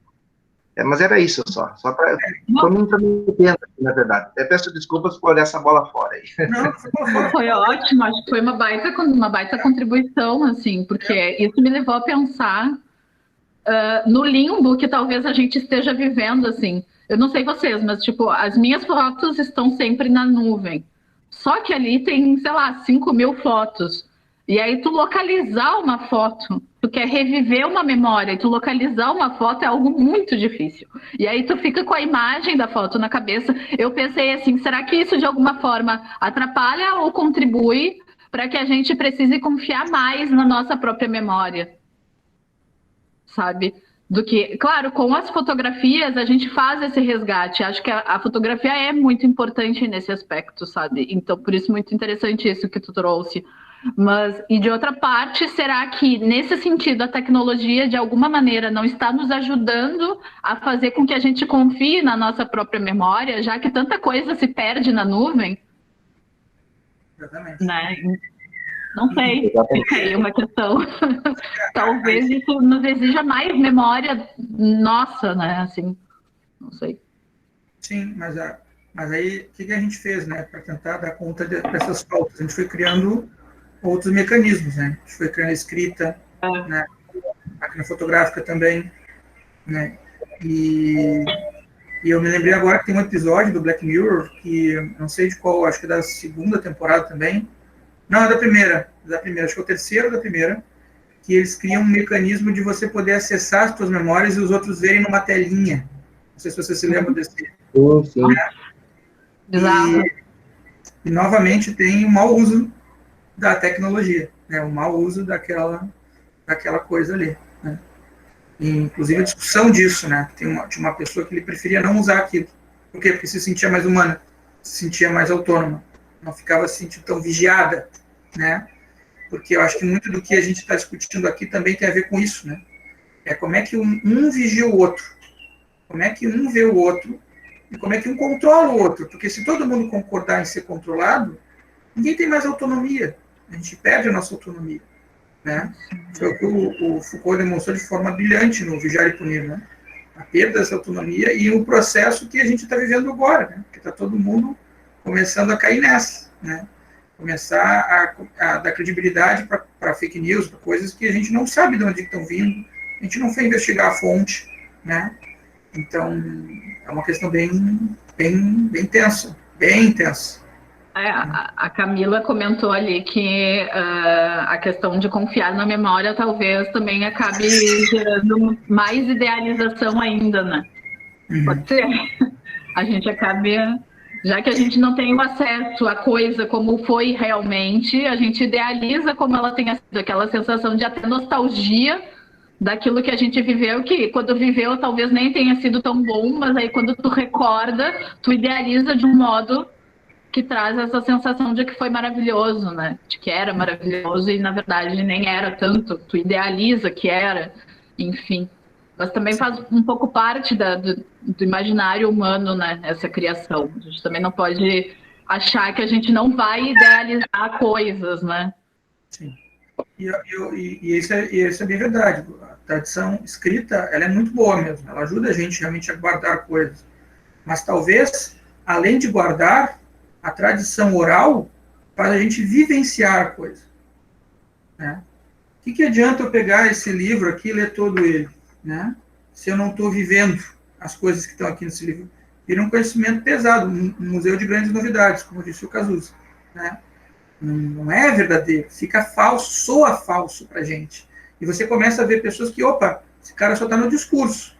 Mas era isso só para todo mundo entender, na verdade. Até peço desculpas por essa bola fora aí. Não, foi ótimo, acho que foi uma baita contribuição, assim, porque isso me levou a pensar no limbo que talvez a gente esteja vivendo, assim. Eu não sei vocês, mas, tipo, as minhas fotos estão sempre na nuvem. Só que ali tem, sei lá, 5.000 fotos. E aí tu localizar uma foto, tu quer reviver uma memória, e tu localizar uma foto é algo muito difícil. E aí tu fica com a imagem da foto na cabeça. Eu pensei assim, será que isso de alguma forma atrapalha ou contribui para que a gente precise confiar mais na nossa própria memória? Sabe? Do que, claro, com as fotografias a gente faz esse resgate. Acho que a fotografia é muito importante nesse aspecto, sabe? Então, por isso, muito interessante isso que tu trouxe. Mas, e de outra parte, será que, nesse sentido, a tecnologia, de alguma maneira, não está nos ajudando a fazer com que a gente confie na nossa própria memória, já que tanta coisa se perde na nuvem? Exatamente. Né? Não sei, fica aí uma questão. Talvez isso nos exija mais memória nossa, né? Assim, não sei. Sim, mas aí o que a gente fez, né? Para tentar dar conta dessas faltas? A gente foi criando outros mecanismos, né? A gente foi criando a escrita, né? A máquina fotográfica também, né? E eu me lembrei agora que tem um episódio do Black Mirror, que não sei de qual, acho que é da segunda temporada também. Não, é da primeira, acho que é o terceiro da primeira, que eles criam um mecanismo de você poder acessar as suas memórias e os outros verem numa telinha. Não sei se você se lembra desse. Sim. E novamente tem o mau uso da tecnologia, né? O mau uso daquela coisa ali, né? E, inclusive a discussão disso, né? Tinha uma pessoa que ele preferia não usar aquilo. Por quê? Porque se sentia mais humana, se sentia mais autônoma, não ficava se sentindo tão vigiada, né? Porque eu acho que muito do que a gente está discutindo aqui também tem a ver com isso, né? É como é que um vigia o outro, como é que um vê o outro e como é que um controla o outro. Porque se todo mundo concordar em ser controlado, ninguém tem mais autonomia. A gente perde a nossa autonomia, né? Foi o que o Foucault demonstrou de forma brilhante no Vigiar e Punir, né? A perda dessa autonomia e o processo que a gente está vivendo agora, né? Porque está todo mundo começando a cair nessa, né? Começar a dar credibilidade para fake news, para coisas que a gente não sabe de onde estão vindo, a gente não foi investigar a fonte, né? Então, é uma questão bem tensa, bem intensa. A Camila comentou ali que a questão de confiar na memória talvez também acabe gerando mais idealização ainda, né? Pode ser. A gente acabe, já que a gente não tem o acesso à coisa como foi realmente, a gente idealiza como ela tenha sido, aquela sensação de até nostalgia daquilo que a gente viveu, que quando viveu talvez nem tenha sido tão bom, mas aí quando tu recorda, tu idealiza de um modo que traz essa sensação de que foi maravilhoso, né? De que era maravilhoso e, na verdade, nem era tanto. Tu idealiza que era, enfim. Mas também faz um pouco parte do imaginário humano, né? Essa criação. A gente também não pode achar que a gente não vai idealizar coisas, né? Sim. E isso é bem verdade. A tradição escrita, ela é muito boa mesmo. Ela ajuda a gente realmente a guardar coisas. Mas talvez, além de guardar, a tradição oral faz a gente vivenciar a coisa, né? O que adianta eu pegar esse livro aqui e ler todo ele, né? Se eu não estou vivendo as coisas que estão aqui nesse livro? Vira um conhecimento pesado, um museu de grandes novidades, como disse o Cazuza, né? Não é verdadeiro, fica falso, soa falso para a gente. E você começa a ver pessoas que, opa, esse cara só está no discurso,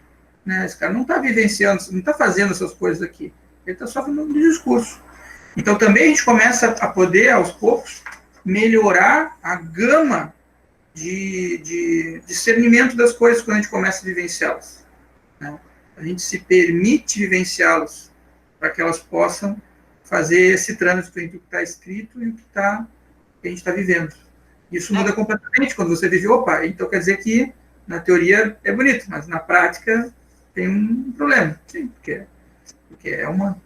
né? Esse cara não está vivenciando, não está fazendo essas coisas aqui, ele está só no discurso. Então, também a gente começa a poder, aos poucos, melhorar a gama de discernimento das coisas quando a gente começa a vivenciá-las, né? A gente se permite vivenciá-las para que elas possam fazer esse trânsito entre o que está escrito e o que a gente está vivendo. Isso muda completamente quando você vive, opa, então quer dizer que na teoria é bonito, mas na prática tem um problema. Sim, porque é uma...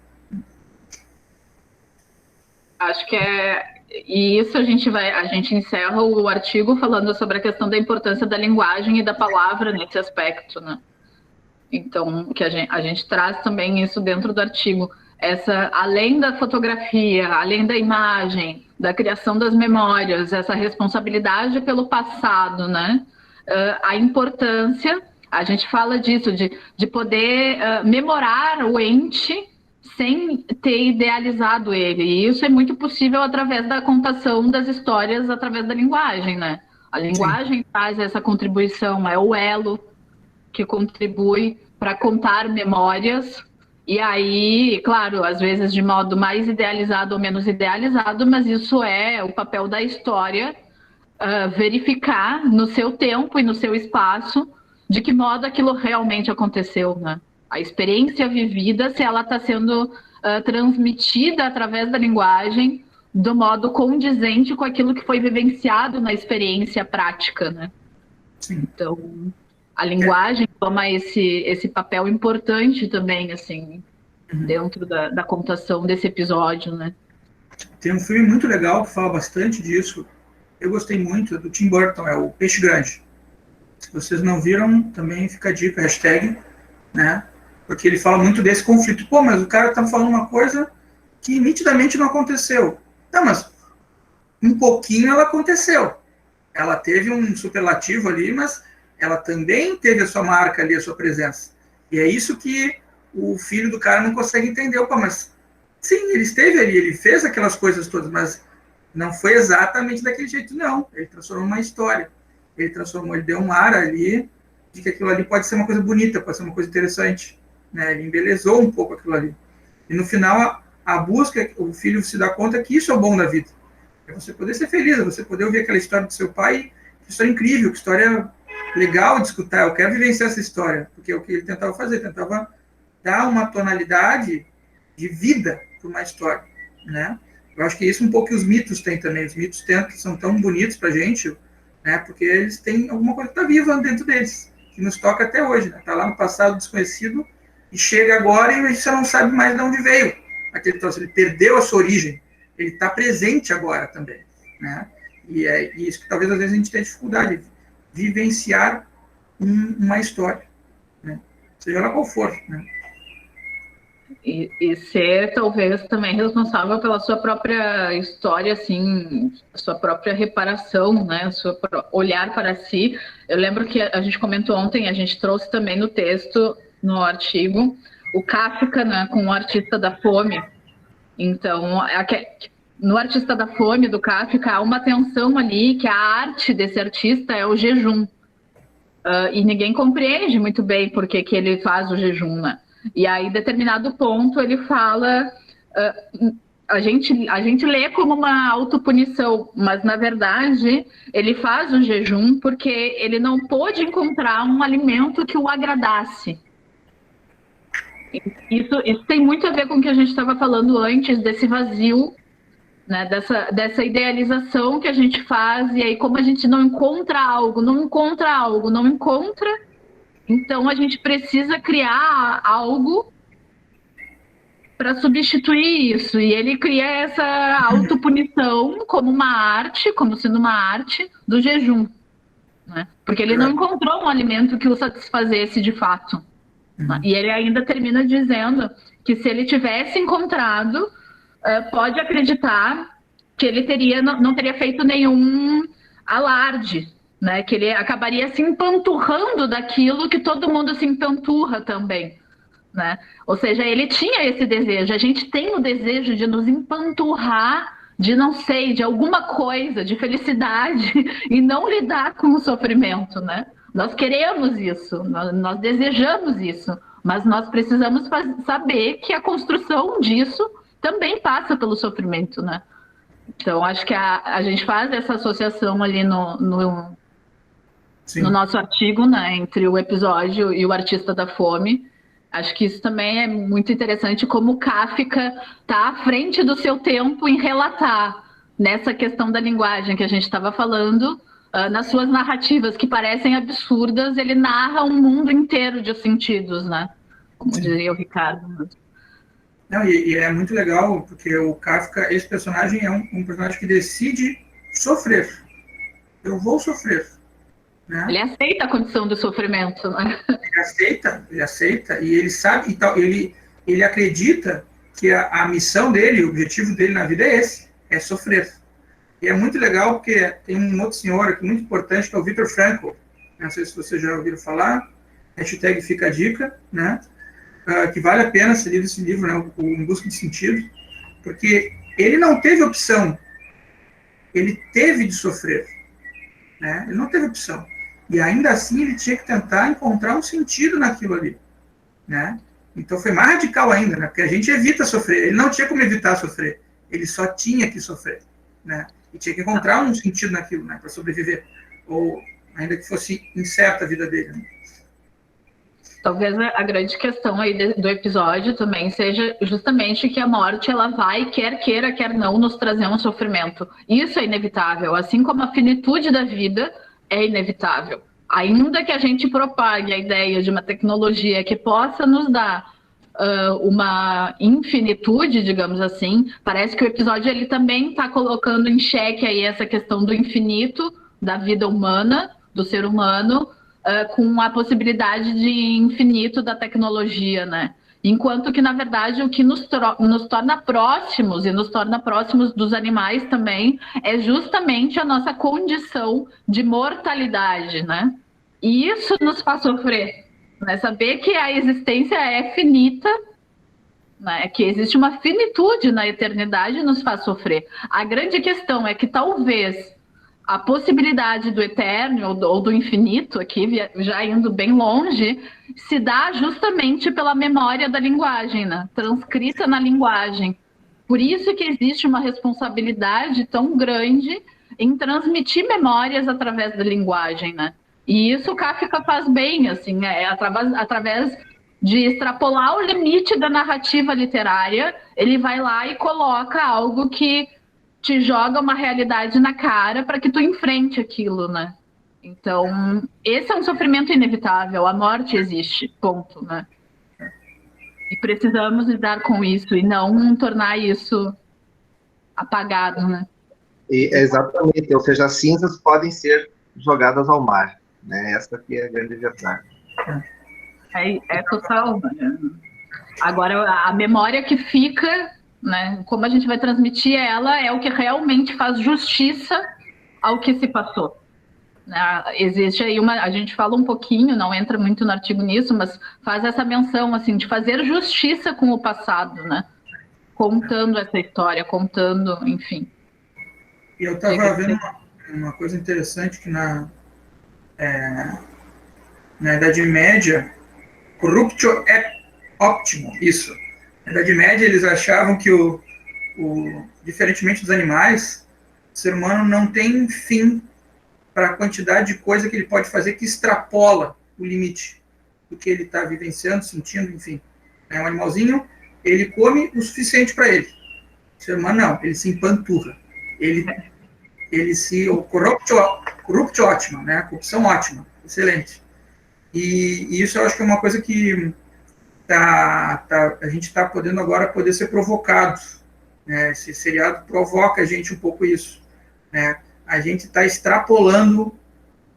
Acho que e isso a gente encerra o artigo falando sobre a questão da importância da linguagem e da palavra nesse aspecto, né? Então, que a gente traz também isso dentro do artigo, além da fotografia, além da imagem, da criação das memórias, essa responsabilidade pelo passado, né? A importância, a gente fala disso, de poder memorar o ente sem ter idealizado ele. E isso é muito possível através da contação das histórias, através da linguagem, né? A linguagem traz essa contribuição, é o elo que contribui para contar memórias. E aí, claro, às vezes de modo mais idealizado ou menos idealizado, mas isso é o papel da história, verificar no seu tempo e no seu espaço de que modo aquilo realmente aconteceu, né? A experiência vivida, se ela está sendo transmitida através da linguagem do modo condizente com aquilo que foi vivenciado na experiência prática, né? Sim. Então, a linguagem toma esse papel importante também, assim, dentro da contação desse episódio, né? Tem um filme muito legal que fala bastante disso. Eu gostei muito, do Tim Burton, é o Peixe Grande. Se vocês não viram, também fica a dica, hashtag, né? Porque ele fala muito desse conflito. Pô, mas o cara tá falando uma coisa que nitidamente não aconteceu. Não, mas um pouquinho ela aconteceu. Ela teve um superlativo ali, mas ela também teve a sua marca ali, a sua presença. E é isso que o filho do cara não consegue entender. Opa, mas sim, ele esteve ali, ele fez aquelas coisas todas, mas não foi exatamente daquele jeito, não. Ele transformou uma história. Ele deu um ar ali de que aquilo ali pode ser uma coisa bonita, pode ser uma coisa interessante. Né? Ele embelezou um pouco aquilo ali. E no final, a busca, o filho se dá conta que isso é o bom da vida. É você poder ser feliz, é você poder ouvir aquela história do seu pai, que história incrível, que história legal de escutar. Eu quero vivenciar essa história, porque é o que ele tentava fazer, tentava dar uma tonalidade de vida para uma história, né? Eu acho que isso é um pouco que os mitos têm também. Os mitos são tão bonitos para a gente, né? Porque eles têm alguma coisa que está viva dentro deles, que nos toca até hoje, né? Está lá no passado desconhecido e chega agora e você não sabe mais de onde veio aquele troço. Ele perdeu a sua origem, ele está presente agora também, né? E é isso que talvez às vezes a gente tenha dificuldade de vivenciar uma história, né? Seja lá qual for, né? E ser, talvez, também responsável pela sua própria história, assim, sua própria reparação, né? Seu olhar para si. Eu lembro que a gente comentou ontem, a gente trouxe também no texto, no artigo, o Kafka, né, com o Artista da Fome. Então, no Artista da Fome, do Kafka, há uma tensão ali que a arte desse artista é o jejum. E ninguém compreende muito bem por que ele faz o jejum, né? E aí, em determinado ponto, ele fala... a gente lê como uma autopunição, mas, na verdade, ele faz o jejum porque ele não pôde encontrar um alimento que o agradasse. Isso tem muito a ver com o que a gente estava falando antes, desse vazio, né? Dessa idealização que a gente faz, e aí, como a gente não encontra algo, então a gente precisa criar algo para substituir isso. E ele cria essa autopunição como uma arte, como sendo uma arte do jejum, né? Porque ele não encontrou um alimento que o satisfazesse de fato. Né? E ele ainda termina dizendo que se ele tivesse encontrado, pode acreditar que ele não teria feito nenhum alarde, né? Que ele acabaria se empanturrando daquilo que todo mundo se empanturra também, né? Ou seja, ele tinha esse desejo. A gente tem o desejo de nos empanturrar de, não sei, de alguma coisa, de felicidade, e não lidar com o sofrimento, né? Nós queremos isso, nós desejamos isso, mas nós precisamos saber que a construção disso também passa pelo sofrimento, né? Então, acho que a gente faz essa associação ali no nosso artigo, né, entre o episódio e o Artista da Fome. Acho que isso também é muito interessante, como o Kafka está à frente do seu tempo em relatar nessa questão da linguagem que a gente estava falando, nas suas narrativas, que parecem absurdas, ele narra um mundo inteiro de sentidos, né? Como dizia o Ricardo. Não, e é muito legal, porque o Kafka, esse personagem é um personagem que decide sofrer. Eu vou sofrer. né? Ele aceita a condição do sofrimento, né? Ele aceita, e ele sabe, então, ele acredita que a missão dele, o objetivo dele na vida é esse, é sofrer. E é muito legal porque tem um outro senhor aqui muito importante, que é o Viktor Frankl. Não sei se vocês já ouviram falar, hashtag fica a dica, né? Que vale a pena ser lido esse livro, né? O Em Busca de Sentido, porque ele não teve opção, ele teve de sofrer, né? Ele não teve opção. E ainda assim ele tinha que tentar encontrar um sentido naquilo ali, né? Então foi mais radical ainda, né? Porque a gente evita sofrer. Ele não tinha como evitar sofrer. Ele só tinha que sofrer, né? E tinha que encontrar um sentido naquilo, né? Para sobreviver. Ou ainda que fosse incerta a vida dele, né? Talvez a grande questão aí do episódio também seja justamente que a morte, ela vai, quer queira, quer não, nos trazer um sofrimento. Isso é inevitável, assim como a finitude da vida é inevitável. Ainda que a gente propague a ideia de uma tecnologia que possa nos dar uma infinitude, digamos assim, parece que o episódio ele também está colocando em xeque aí essa questão do infinito, da vida humana, do ser humano, com a possibilidade de infinito da tecnologia, né? Enquanto que, na verdade, o que nos torna próximos, e nos torna próximos dos animais também, é justamente a nossa condição de mortalidade, né? E isso nos faz sofrer, né? Saber que a existência é finita, né? Que existe uma finitude na eternidade nos faz sofrer. A grande questão é que talvez a possibilidade do eterno ou do infinito, aqui já indo bem longe, se dá justamente pela memória da linguagem, né? Transcrita na linguagem. Por isso que existe uma responsabilidade tão grande em transmitir memórias através da linguagem, né? E isso o Kafka faz bem, assim, através de extrapolar o limite da narrativa literária, ele vai lá e coloca algo que te joga uma realidade na cara para que tu enfrente aquilo, né? Então, esse é um sofrimento inevitável, a morte existe, ponto, né? E precisamos lidar com isso e não tornar isso apagado, né? Exatamente, ou seja, as cinzas podem ser jogadas ao mar, né? Essa aqui é a grande verdade. É total, né? Agora, a memória que fica, né? Como a gente vai transmitir ela é o que realmente faz justiça ao que se passou. Existe aí a gente fala um pouquinho, não entra muito no artigo nisso, mas faz essa menção assim de fazer justiça com o passado, né? Contando essa história, contando, enfim. E eu estava vendo uma coisa interessante que na Idade Média, corruptio et optimo, isso. Na Idade Média, eles achavam que, diferentemente dos animais, o ser humano não tem fim para a quantidade de coisa que ele pode fazer que extrapola o limite do que ele está vivenciando, sentindo, enfim. Um animalzinho, ele come o suficiente para ele. O ser humano não, ele se empanturra. O corruptio ótima, né? A corrupção ótima, excelente. E isso eu acho que é uma coisa que a gente está podendo agora ser provocado, né? Esse seriado provoca a gente um pouco isso, né? A gente está extrapolando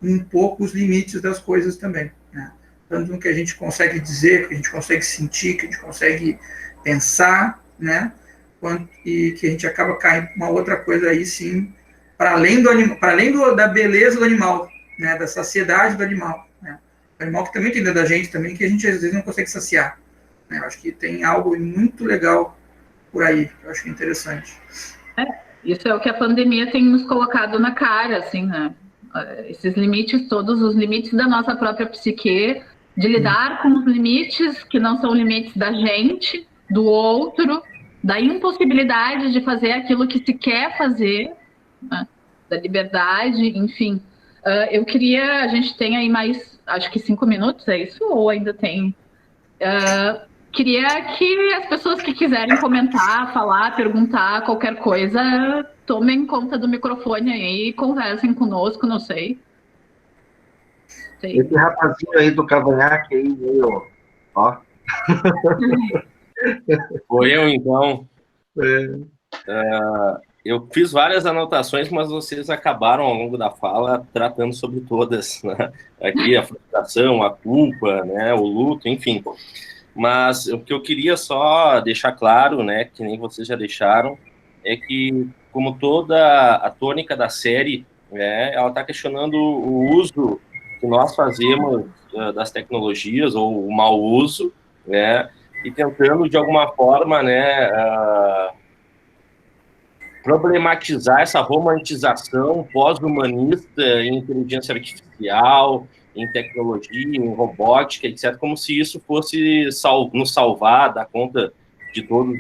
um pouco os limites das coisas também, né? Tanto no que a gente consegue dizer, que a gente consegue sentir, que a gente consegue pensar, né? E que a gente acaba caindo uma outra coisa aí, sim, para além da beleza do animal, né? Da saciedade do animal, né? O animal que também tem dentro da gente, também, que a gente às vezes não consegue saciar, né? Eu acho que tem algo muito legal por aí, eu acho que é interessante. Isso é o que a pandemia tem nos colocado na cara, assim, né? Esses limites, todos os limites da nossa própria psique, de lidar com os limites que não são limites da gente, do outro, da impossibilidade de fazer aquilo que se quer fazer, né? Da liberdade, enfim. A gente tem aí mais, acho que 5 minutos, é isso? Ou ainda tem? Queria que as pessoas que quiserem comentar, falar, perguntar qualquer coisa, tomem conta do microfone aí e conversem conosco, não sei. Esse rapazinho aí do cavanhaque aí, meio, ó. Foi eu, então. eu fiz várias anotações, mas vocês acabaram ao longo da fala tratando sobre todas, né? Aqui a frustração, a culpa, né? O luto, enfim. Mas o que eu queria só deixar claro, né? Que nem vocês já deixaram, é que como toda a tônica da série, né? Ela está questionando o uso que nós fazemos das tecnologias ou o mau uso, né? E tentando de alguma forma, né? Problematizar essa romantização pós-humanista em inteligência artificial, em tecnologia, em robótica, etc., como se isso fosse nos salvar, dar conta de todas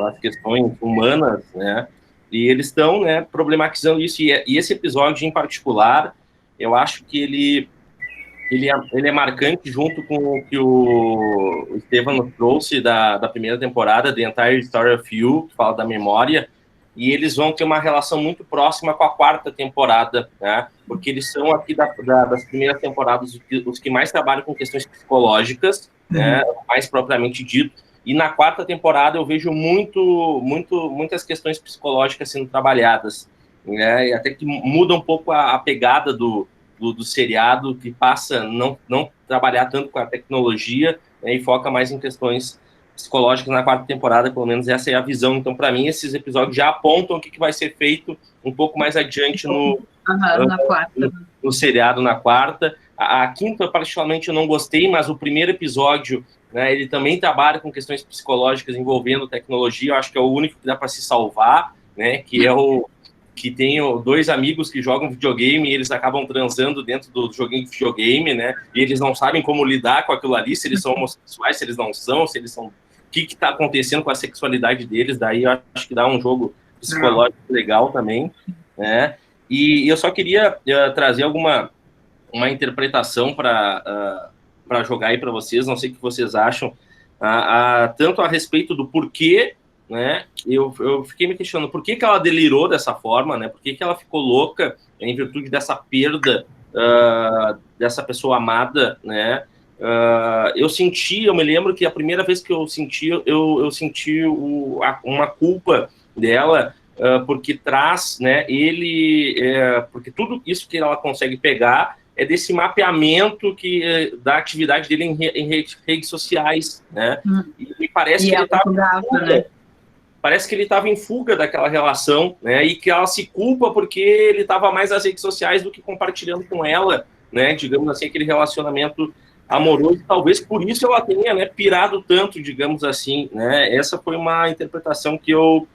as questões humanas, né? E eles estão, né, problematizando isso. E esse episódio em particular, eu acho que ele é marcante junto com o que o Estevam nos trouxe da primeira temporada, The Entire Story of You, que fala da memória, e eles vão ter uma relação muito próxima com a quarta temporada, né? Porque eles são aqui das primeiras temporadas os que mais trabalham com questões psicológicas, né? Mais propriamente dito. E na quarta temporada eu vejo muitas questões psicológicas sendo trabalhadas, né? E até que muda um pouco a pegada do seriado, que passa a não trabalhar tanto com a tecnologia, né, e foca mais em questões psicológicas na quarta temporada, pelo menos essa é a visão. Então, para mim, esses episódios já apontam o que vai ser feito um pouco mais adiante no seriado, na quarta. A quinta, particularmente, eu não gostei, mas o primeiro episódio, né, ele também trabalha com questões psicológicas envolvendo tecnologia. Eu acho que é o único que dá para se salvar, né, que tem dois amigos que jogam videogame e eles acabam transando dentro do joguinho de videogame, né? E eles não sabem como lidar com aquilo ali, se eles são homossexuais, se eles não são, se eles são... O que está acontecendo com a sexualidade deles, daí eu acho que dá um jogo psicológico legal também, né? E eu só queria trazer uma interpretação para jogar aí para vocês, não sei o que vocês acham, tanto a respeito do porquê, né? Eu fiquei me questionando por que ela delirou dessa forma, né? Por que ela ficou louca em virtude dessa perda dessa pessoa amada, né? Eu me lembro que a primeira vez que eu senti uma culpa dela, porque traz, né, porque tudo isso que ela consegue pegar é desse mapeamento da atividade dele em redes sociais, né? E me parece que ele estava em fuga daquela relação, né? E que ela se culpa porque ele estava mais nas redes sociais do que compartilhando com ela, né? Digamos assim, aquele relacionamento amoroso. Talvez por isso ela tenha, né, pirado tanto, digamos assim, né? Essa foi uma interpretação que eu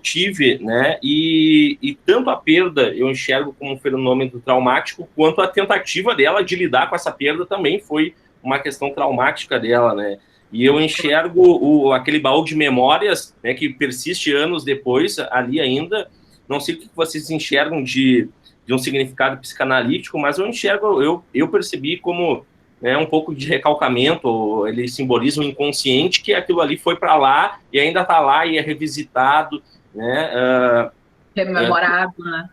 tive, né? E tanto a perda eu enxergo como um fenômeno traumático, quanto a tentativa dela de lidar com essa perda também foi uma questão traumática dela, né? E eu enxergo aquele baú de memórias, né, que persiste anos depois, ali ainda. Não sei o que vocês enxergam de um significado psicanalítico, mas eu enxergo, eu percebi como, né, um pouco de recalcamento. Ele simboliza o inconsciente, que aquilo ali foi para lá e ainda está lá e é revisitado, né? Rememorado, né?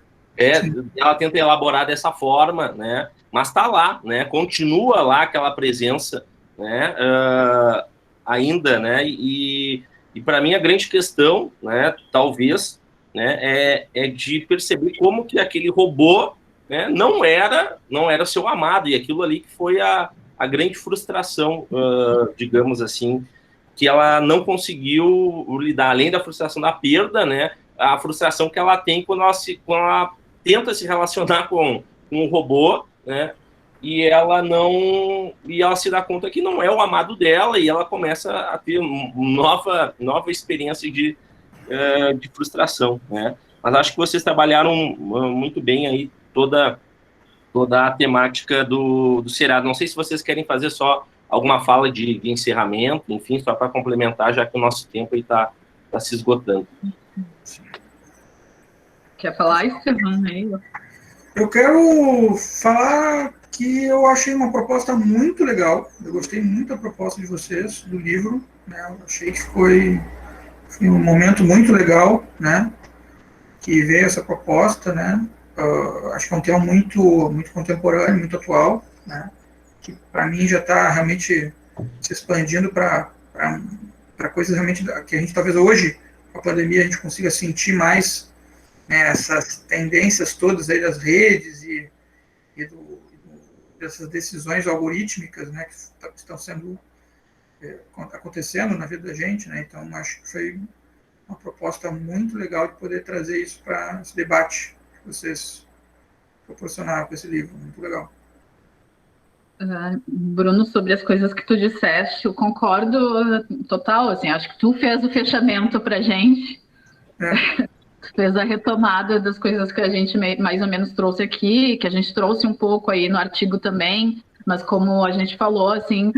Ela tenta elaborar dessa forma, né? Mas está lá, né? Continua lá aquela presença, né? Ainda, né? E para mim a grande questão, né? Talvez, né? É de perceber como que aquele robô, né, não era seu amado, e aquilo ali que foi a grande frustração, digamos assim, que ela não conseguiu lidar, além da frustração da perda, né? A frustração que ela tem quando ela tenta se relacionar com um robô, né? E ela se dá conta que não é o amado dela, e ela começa a ter nova experiência de frustração, né? Mas acho que vocês trabalharam muito bem aí toda a temática do seriado. Não sei se vocês querem fazer só alguma fala de encerramento, enfim, só para complementar, já que o nosso tempo está se esgotando. Quer falar, Estevam? Eu quero falar que eu achei uma proposta muito legal. Eu gostei muito da proposta de vocês, do livro, né? Eu achei que foi um momento muito legal, né? Que veio essa proposta, né? Acho que é um tema muito, muito contemporâneo, muito atual, né? Que para mim já está realmente se expandindo para coisas realmente que a gente talvez hoje, com a pandemia, a gente consiga sentir mais né, essas tendências todas aí das redes e dessas decisões algorítmicas, né, que estão sendo acontecendo na vida da gente, né? Então acho que foi uma proposta muito legal de poder trazer isso para esse debate que vocês proporcionaram com esse livro, muito legal. Bruno, sobre as coisas que tu disseste, eu concordo total, assim, acho que tu fez o fechamento para a gente, fez a retomada das coisas que a gente mais ou menos trouxe aqui, que a gente trouxe um pouco aí no artigo também, mas como a gente falou, assim,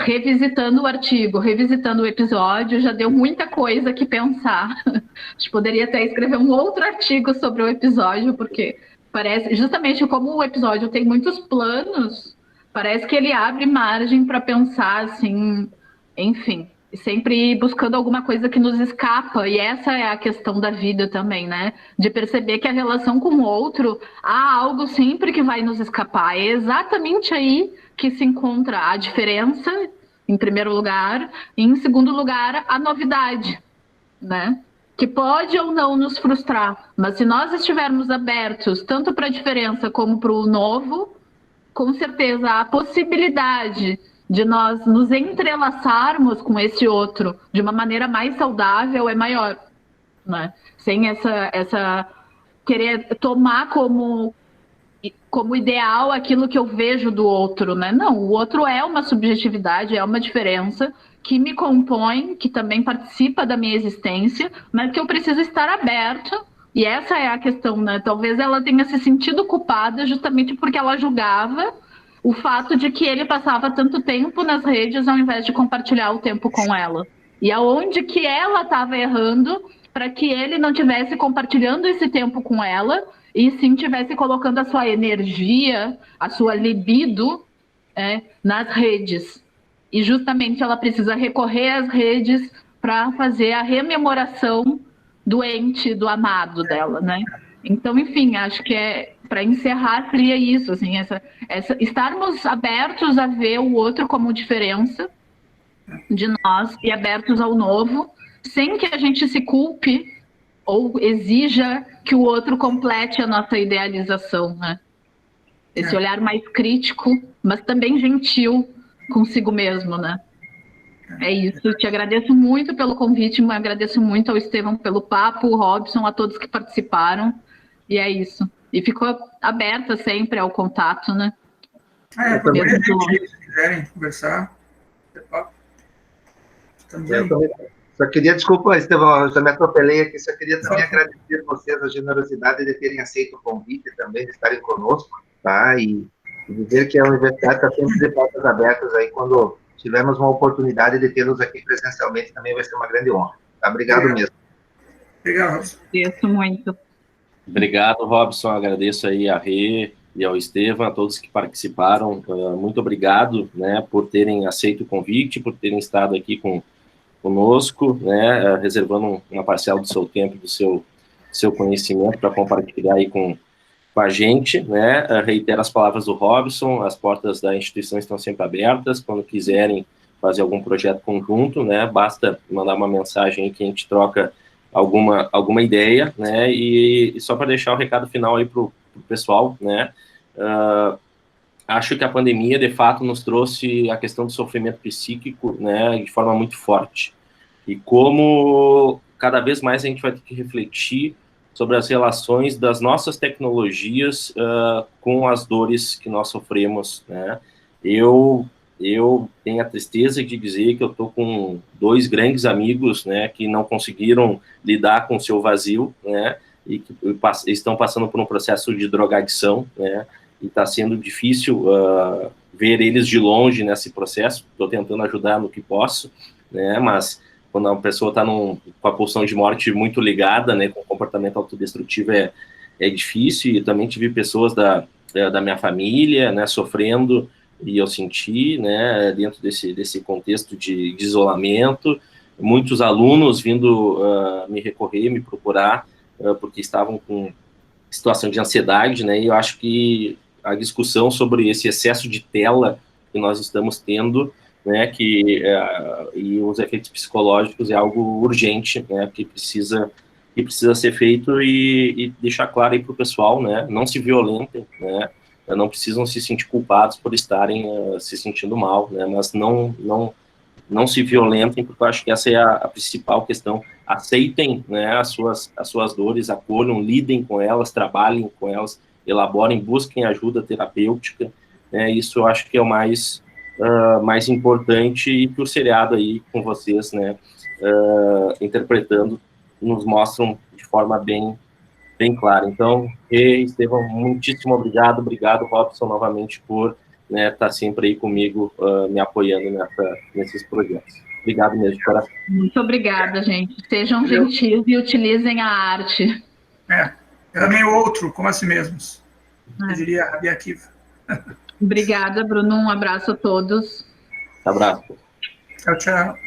revisitando o artigo, revisitando o episódio, já deu muita coisa que pensar. A gente poderia até escrever um outro artigo sobre o episódio, porque parece, justamente como o episódio tem muitos planos, parece que ele abre margem para pensar, assim, enfim, sempre buscando alguma coisa que nos escapa, e essa é a questão da vida também, né? De perceber que a relação com o outro, há algo sempre que vai nos escapar. É exatamente aí que se encontra a diferença, em primeiro lugar, e em segundo lugar, a novidade, né? Que pode ou não nos frustrar, mas se nós estivermos abertos tanto para a diferença como para o novo, com certeza a possibilidade de nós nos entrelaçarmos com esse outro de uma maneira mais saudável é maior, né? Sem essa querer tomar como ideal aquilo que eu vejo do outro, né? Não, o outro é uma subjetividade, é uma diferença que me compõe, que também participa da minha existência, mas que eu preciso estar aberto. E essa é a questão, né? Talvez ela tenha se sentido culpada justamente porque ela julgava o fato de que ele passava tanto tempo nas redes ao invés de compartilhar o tempo com ela. E aonde que ela estava errando para que ele não estivesse compartilhando esse tempo com ela e sim estivesse colocando a sua energia, a sua libido nas redes. E justamente ela precisa recorrer às redes para fazer a rememoração do ente, do amado dela, né? Então, enfim, acho que para encerrar seria isso, assim, estarmos abertos a ver o outro como diferença de nós e abertos ao novo, sem que a gente se culpe ou exija que o outro complete a nossa idealização, né? Esse olhar mais crítico, mas também gentil consigo mesmo, né? É isso, te agradeço muito pelo convite, agradeço muito ao Estevão pelo papo, o Robson, a todos que participaram, e é isso. E ficou aberta sempre ao contato, né? Se quiserem conversar, estamos aí. Só queria, desculpa, Estevão, eu já me atropelei aqui, só queria também agradecer a vocês a generosidade de terem aceito o convite também, de estarem conosco, tá? E dizer que a universidade está sempre de portas abertas aí, quando tivermos uma oportunidade de tê-los aqui presencialmente, também vai ser uma grande honra. Tá? Obrigado mesmo. Obrigado, Robson. Agradeço muito. Obrigado, Robson. Agradeço aí a Rê e ao Estevão, a todos que participaram. Muito obrigado, né, por terem aceito o convite, por terem estado aqui conosco, né, reservando uma parcela do seu tempo, do seu conhecimento para compartilhar aí com a gente, né? Reitero as palavras do Robson, as portas da instituição estão sempre abertas, quando quiserem fazer algum projeto conjunto, né? Basta mandar uma mensagem aí que a gente troca alguma ideia, né? E só para deixar o recado final aí pro pessoal, né? Acho que a pandemia, de fato, nos trouxe a questão do sofrimento psíquico, né? De forma muito forte. E como cada vez mais a gente vai ter que refletir sobre as relações das nossas tecnologias com as dores que nós sofremos, né? Eu tenho a tristeza de dizer que eu estou com 2 grandes amigos, né, que não conseguiram lidar com o seu vazio, né, e que estão passando por um processo de drogadição, né, e está sendo difícil ver eles de longe nesse processo. Estou tentando ajudar no que posso, né, mas quando a pessoa está com a pulsão de morte muito ligada, né, com comportamento autodestrutivo, é difícil. E também tive pessoas da minha família, né, sofrendo, e eu senti, né, dentro desse contexto de isolamento, muitos alunos vindo me recorrer, me procurar, porque estavam com situação de ansiedade, né, e eu acho que a discussão sobre esse excesso de tela que nós estamos tendo, né, e os efeitos psicológicos é algo urgente, né, que precisa que precisa ser feito e deixar claro aí para o pessoal, né? Não se violentem, né? Não precisam se sentir culpados por estarem se sentindo mal, né? Mas não se violentem, porque eu acho que essa é a principal questão. Aceitem, né, as suas dores, acolham, lidem com elas, trabalhem com elas, elaborem, busquem ajuda terapêutica, né? Isso eu acho que é o mais importante, e que o seriado aí com vocês, né, interpretando, nos mostram de forma bem clara. Então, Estevão, muitíssimo obrigado, Robson, novamente, por estar sempre aí comigo, me apoiando nesses projetos. Obrigado mesmo, de coração. Muito obrigada, gente. Sejam gentis e utilizem a arte. Amem o outro, como a si mesmos. Eu diria a Bia Kiva. Obrigada, Bruno. Um abraço a todos. Abraço. Tchau, tchau.